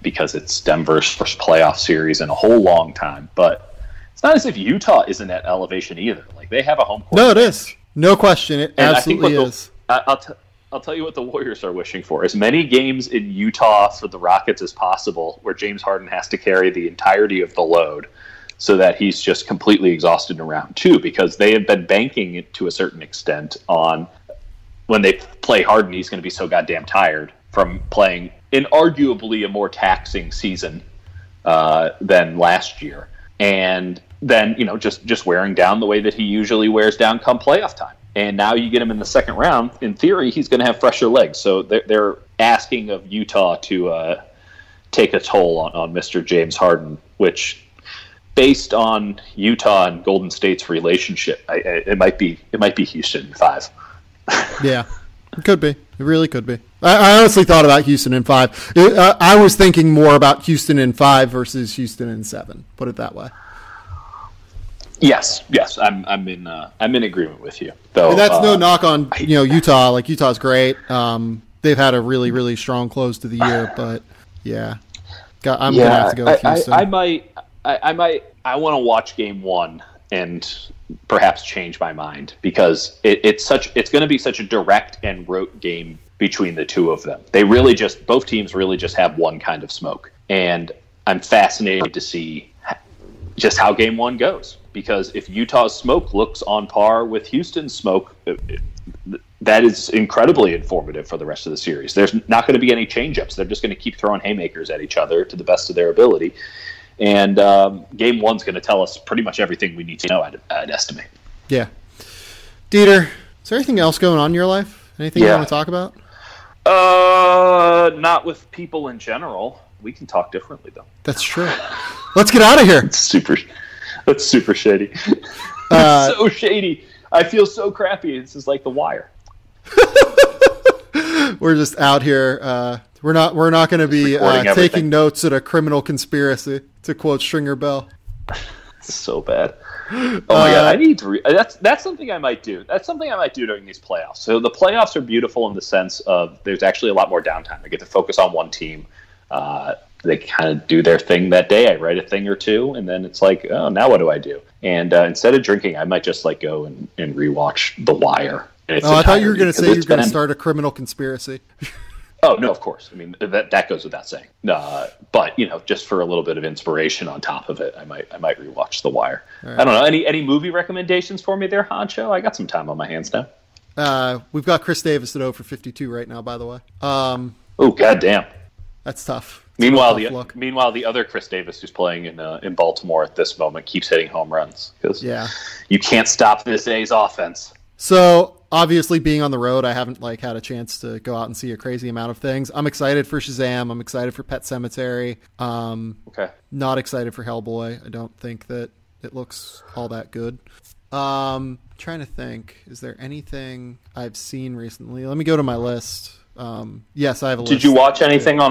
because it's Denver's first playoff series in a whole long time. But it's not as if Utah isn't at elevation either. Like they have a home court. No, it is. No question. It absolutely is. I'll tell you what the Warriors are wishing for. As many games in Utah for the Rockets as possible where James Harden has to carry the entirety of the load so that he's just completely exhausted in round 2, because they have been banking it to a certain extent on when they play Harden, he's going to be so goddamn tired from playing in arguably a more taxing season than last year. And then, just wearing down the way that he usually wears down come playoff time. And now you get him in the second round. In theory, he's going to have fresher legs. So they're asking of Utah to take a toll on Mr. James Harden, which, based on Utah and Golden State's relationship, it might be Houston in 5. Yeah, it could be. It really could be. I honestly thought about Houston in 5. I was thinking more about Houston in 5 versus Houston in 7. Put it that way. Yes, I'm in agreement with you. Though and that's no knock on Utah. Like Utah's great. They've had a really, really strong close to the year, but yeah, I'm gonna have to go with Houston. I want to watch Game 1 and perhaps change my mind, because it's going to be such a direct and rote game between the two of them. Both teams really just have one kind of smoke, and I'm fascinated to see just how Game 1 goes. Because if Utah's smoke looks on par with Houston's smoke, that is incredibly informative for the rest of the series. There's not going to be any change-ups. They're just going to keep throwing haymakers at each other to the best of their ability. And Game 1's going to tell us pretty much everything we need to know, I'd estimate. Yeah. Dieter, is there anything else going on in your life? Anything you want to talk about? Not with people in general. We can talk differently, though. That's true. Let's get out of here. That's super shady. It's so shady. I feel so crappy. This is like The Wire. We're just out here. We're not going to be taking notes at a criminal conspiracy, to quote Stringer Bell. It's so bad. Oh my god! I need to. That's something I might do. That's something I might do during these playoffs. So the playoffs are beautiful in the sense of there's actually a lot more downtime. I get to focus on one team. They kind of do their thing that day. I write a thing or two, and then it's like, oh, now what do I do? And instead of drinking, I might just go and rewatch The Wire. I thought you were going to say you were going to start a criminal conspiracy. Oh no, of course. I mean that goes without saying. But just for a little bit of inspiration on top of it, I might rewatch The Wire. Right. I don't know. Any movie recommendations for me there, Honcho? I got some time on my hands now. We've got Chris Davis at 0 for 52 right now, by the way. Oh goddamn. That's tough. Meanwhile, the other Chris Davis, who's playing in Baltimore at this moment, keeps hitting home runs because you can't stop this A's offense. So obviously, being on the road, I haven't had a chance to go out and see a crazy amount of things. I'm excited for Shazam. I'm excited for Pet Sematary. Okay. Not excited for Hellboy. I don't think that it looks all that good. Trying to think, is there anything I've seen recently? Let me go to my list. Yes, I have a list. Did you watch anything on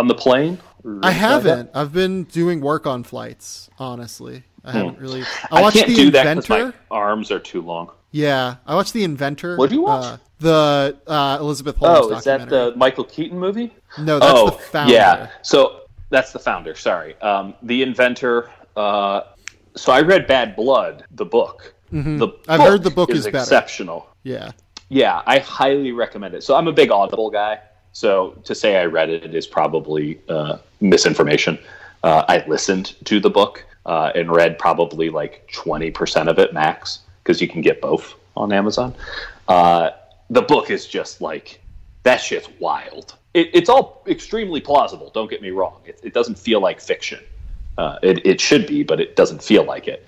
the plane? I haven't. I've been doing work on flights, honestly. I haven't really. I can't do that because my arms are too long. Yeah, I watched The Inventor. What did you watch? The Elizabeth Holmes documentary. Is that the Michael Keaton movie? No, that's the Founder. Yeah, so that's the Founder. Sorry, The Inventor. So I read Bad Blood, the book. Mm-hmm. I've heard the book is better. Exceptional. Yeah. Yeah, I highly recommend it. So I'm a big Audible guy. So to say I read it is probably misinformation. I listened to the book and read probably like 20% of it max, because you can get both on Amazon. The book is just like, that shit's wild. It's all extremely plausible, don't get me wrong. It doesn't feel like fiction. It should be, but it doesn't feel like it.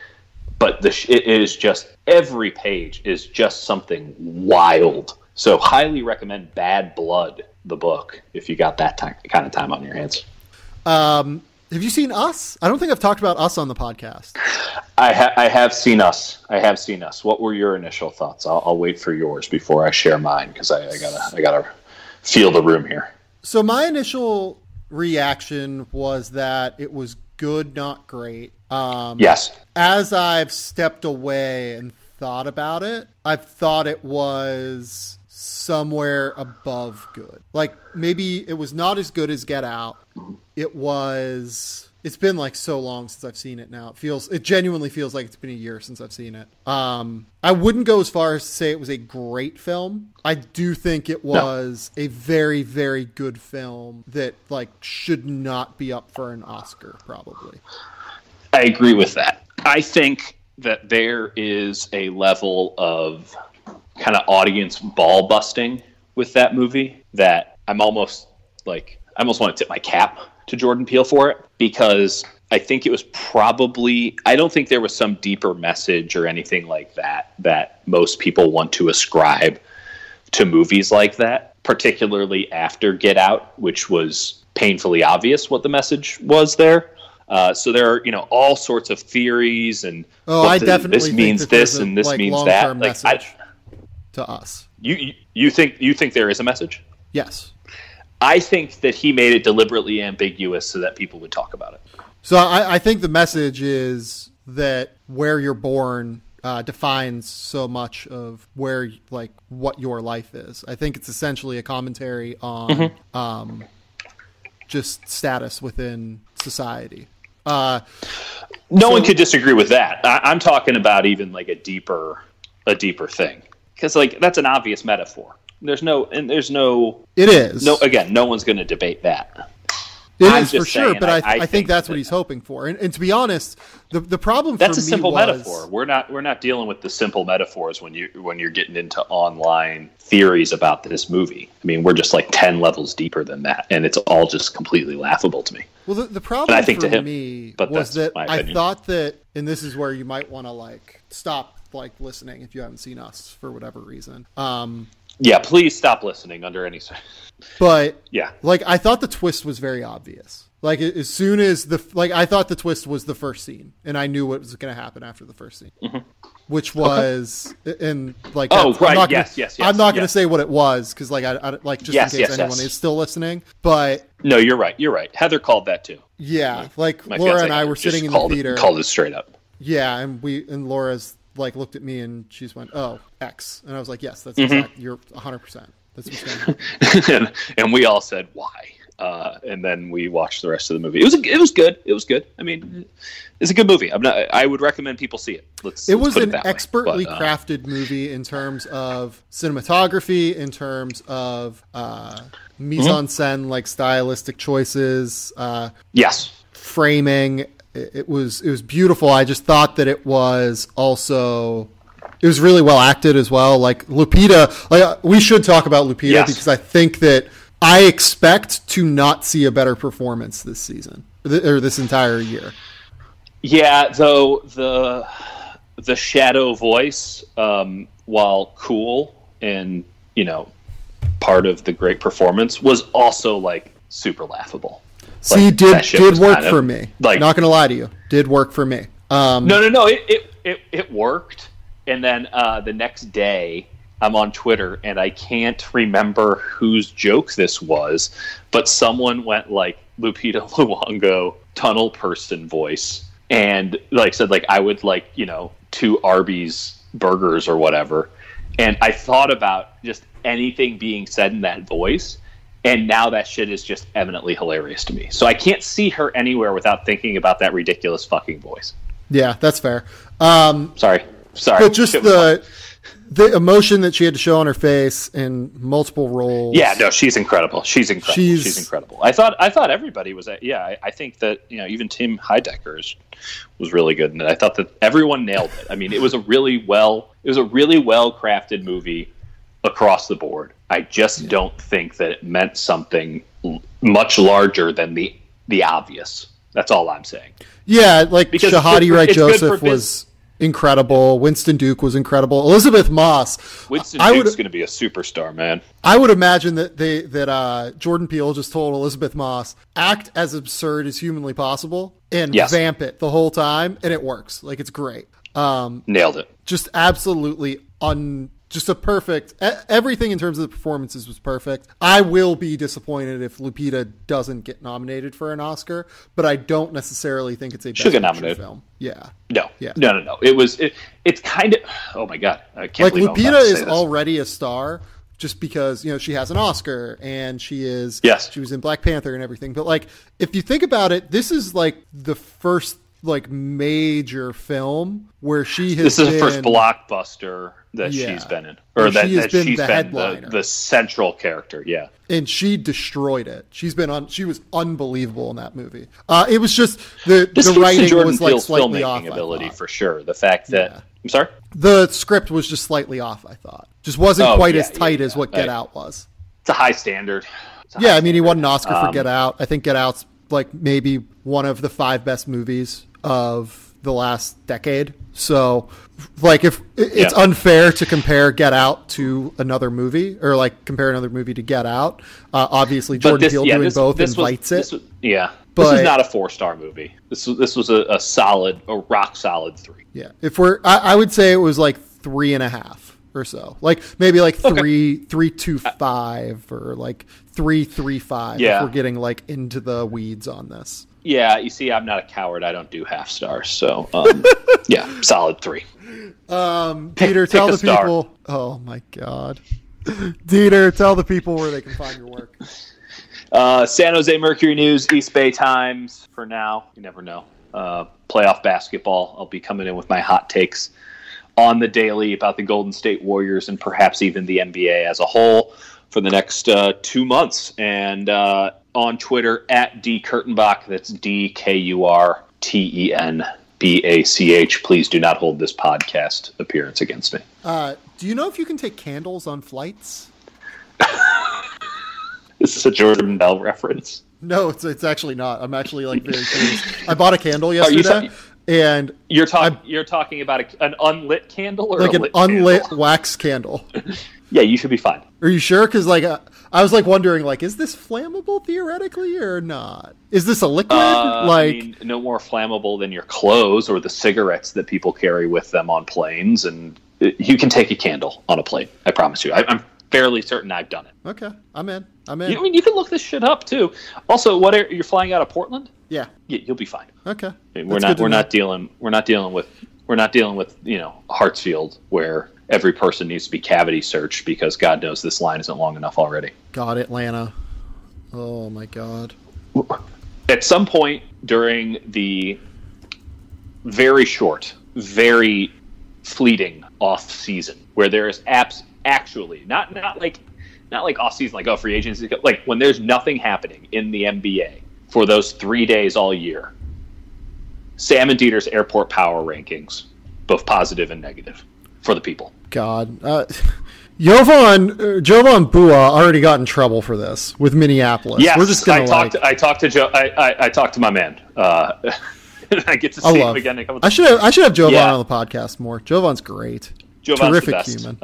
But it is just, every page is just something wild. So highly recommend Bad Blood, the book, if you got that kind of time on your hands. Have you seen Us? I don't think I've talked about Us on the podcast. I have seen Us. What were your initial thoughts? I'll wait for yours before I share mine, because I gotta feel the room here. So my initial reaction was that it was good, not great. Yes. As I've stepped away and thought about it, I've thought it was somewhere above good. Like, maybe it was not as good as Get Out. It's been like so long since I've seen it now. It genuinely feels like it's been a year since I've seen it. I wouldn't go as far as to say it was a great film. I do think it was a very, very good film that like should not be up for an Oscar, probably. I agree with that. I think that there is a level of kind of audience ball busting with that movie that I almost want to tip my cap to Jordan Peele for it, because I think it was I don't think there was some deeper message or anything like that most people want to ascribe to movies like that, particularly after Get Out, which was painfully obvious what the message was there. So there are, all sorts of theories and I definitely this means this and this means that. Message to us. You think there is a message? Yes. I think that he made it deliberately ambiguous so that people would talk about it. So I think the message is that where you're born defines so much of what your life is. I think it's essentially a commentary on just status within society. No one could disagrray with that. I'm talking about even like a deeper thing, because like that's an obvious metaphor. It is. No one's going to debate that. It is for sure, but I think that's what he's hoping for. And to be honest, the problem for me was... That's a simple metaphor. We're not dealing with the simple metaphors when you're getting into online theories about this movie. I mean, we're just like 10 levels deeper than that, and it's all just completely laughable to me. Well, the problem for me was that I thought that, and this is where you might want to like stop like listening if you haven't seen Us for whatever reason. Yeah, please stop listening under any... But, yeah, like, I thought the twist was very obvious. Like, as soon as I thought the twist was the first scene, and I knew what was going to happen after the first scene. Mm-hmm. Which was, and, like... Oh, right, yes. I'm not going to say what it was, because, like, I like, just in case anyone is still listening, but... No, you're right. Heather called that, too. Yeah, like, Laura and I were sitting in the theater. Called it straight up. Yeah, and Laura's... like looked at me and she's went, "Oh, X," and I was like, "Yes, that's exactly. You're 100%. That's what's going to happen." and we all said, "Why?" And then we watched the rest of the movie. It was good. I mean, it's a good movie. I would recommend people see it. Let's was put an expertly crafted movie in terms of cinematography, in terms of mise en scène, like stylistic choices. Yes, framing. It was beautiful. I just thought that it was really well acted as well. Like Lupita, like we should talk about Lupita because I think that I expect to not see a better performance this season or this entire year. Yeah, though the shadow voice, while cool and part of the great performance, was also like super laughable. See, like, did work for me. Like, not gonna lie to you, did work for me. No. It worked. And then the next day, I'm on Twitter, and I can't remember whose joke this was, but someone went like Lupita Nyong'o tunnel person voice, and like said like I would like 2 Arby's burgers or whatever. And I thought about just anything being said in that voice. And now that shit is just eminently hilarious to me. So I can't see her anywhere without thinking about that ridiculous fucking voice. Yeah, that's fair. Sorry. But just the emotion that she had to show on her face in multiple roles. Yeah, no, she's incredible. She's incredible. I thought everybody was. I think that even Tim Heidecker was really good in it. I thought that everyone nailed it. I mean, it was a really well crafted movie across the board. I just don't think that it meant something much larger than the obvious. That's all I'm saying. Yeah, like Shahadi Wright Joseph was incredible. Winston Duke was incredible. Elizabeth Moss. Winston Duke's going to be a superstar, man. I would imagine that Jordan Peele just told Elizabeth Moss, act as absurd as humanly possible and vamp it the whole time, and it works. Like, it's great. Nailed it. Just absolutely just a perfect, everything in terms of the performances was perfect. I will be disappointed if Lupita doesn't get nominated for an Oscar, but I don't necessarily think it's a best picture film. Yeah. No. It's kind of, oh my God. I can't believe Lupita is already a star just because, she has an Oscar and she was in Black Panther and everything. But like, if you think about it, this is like the first major film where she has This is the first blockbuster that she's been in, or that she's been the central character. Yeah, and she destroyed it. She was unbelievable in that movie. It was just the writing was like slightly off. Ability for sure. The fact that I'm sorry, the script was just slightly off. I thought just wasn't quite as tight as what Get Out was. It's a high standard. I mean, he won an Oscar for Get Out. I think Get Out's like maybe one of the 5 best movies of the last decade. So like, if it's unfair to compare Get Out to another movie, or like compare another movie to Get Out, obviously Jordan Peele doing both invites it. This is not a 4-star movie. This was a rock solid 3. Yeah, I would say it was like 3.5 or so, like maybe like 3.25 or like 3.35. Yeah, if we're getting like into the weeds on this. Yeah, you see, I'm not a coward. I don't do half stars. So, solid 3. Dieter, tell the people. Oh my God, Dieter, tell the people where they can find your work. San Jose Mercury News, East Bay Times. For now, you never know. Playoff basketball. I'll be coming in with my hot takes on the daily about the Golden State Warriors and perhaps even the NBA as a whole for the next 2 months. And on Twitter at D Kurtenbach. That's DKURTENBACH. Please do not hold this podcast appearance against me. Do you know if you can take candles on flights? This is a Jordan Bell reference. No, it's actually not. I'm actually like very curious. I bought a candle yesterday, and you're talking about an unlit candle, or like an unlit wax candle. Yeah, you should be fine. Are you sure? Because like I was like wondering, like, is this flammable theoretically or not? Is this a liquid? I mean, no more flammable than your clothes or the cigarettes that people carry with them on planes. And you can take a candle on a plane. I promise you. I'm fairly certain I've done it. Okay, I'm in. I mean, you can look this shit up too. Also, you're flying out of Portland? Yeah, you'll be fine. Okay, I mean, we're not dealing with Hartsfield, where every person needs to be cavity searched because God knows this line isn't long enough already. God, Atlanta. Oh my God. At some point during the very short, very fleeting off season, where there is actually not like off season, like free agency, like when there's nothing happening in the NBA for those 3 days all year, Sam and Dieter's airport power rankings, both positive and negative for the people. God, Jovan Bua already got in trouble for this with Minneapolis. Yes, we're just gonna I talked to my man. I get to see him again. I should have Jovan on the podcast more. Jovan's great. Jovan's terrific the best. Human.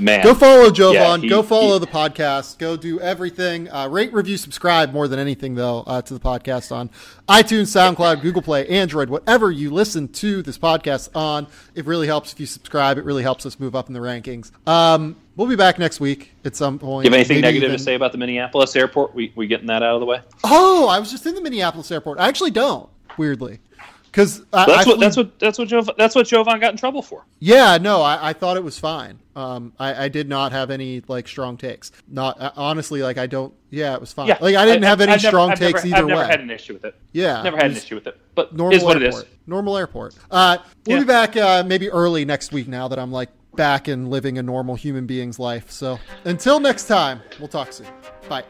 Man, go follow Jovan. Go follow the podcast. Go do everything. Rate, review, subscribe more than anything though to the podcast on iTunes, SoundCloud, Google Play, Android, whatever you listen to this podcast on. It really helps if you subscribe. It really helps us move up in the rankings. We'll be back next week at some point. You have anything negative to say about the Minneapolis airport? We getting that out of the way? Oh, I was just in the Minneapolis airport. I actually don't. Weirdly. Because that's what Jovan got in trouble for. Yeah, no, I thought it was fine. I did not have any like strong takes. Not honestly, like I don't. Yeah, it was fine. Yeah, like I didn't have any strong takes either way. I've never had an issue with it. Yeah, never had an issue with it. But normal is what airport. It is. Normal airport. We'll be back maybe early next week. Now that I'm like back and living a normal human being's life. So until next time, we'll talk soon. Bye.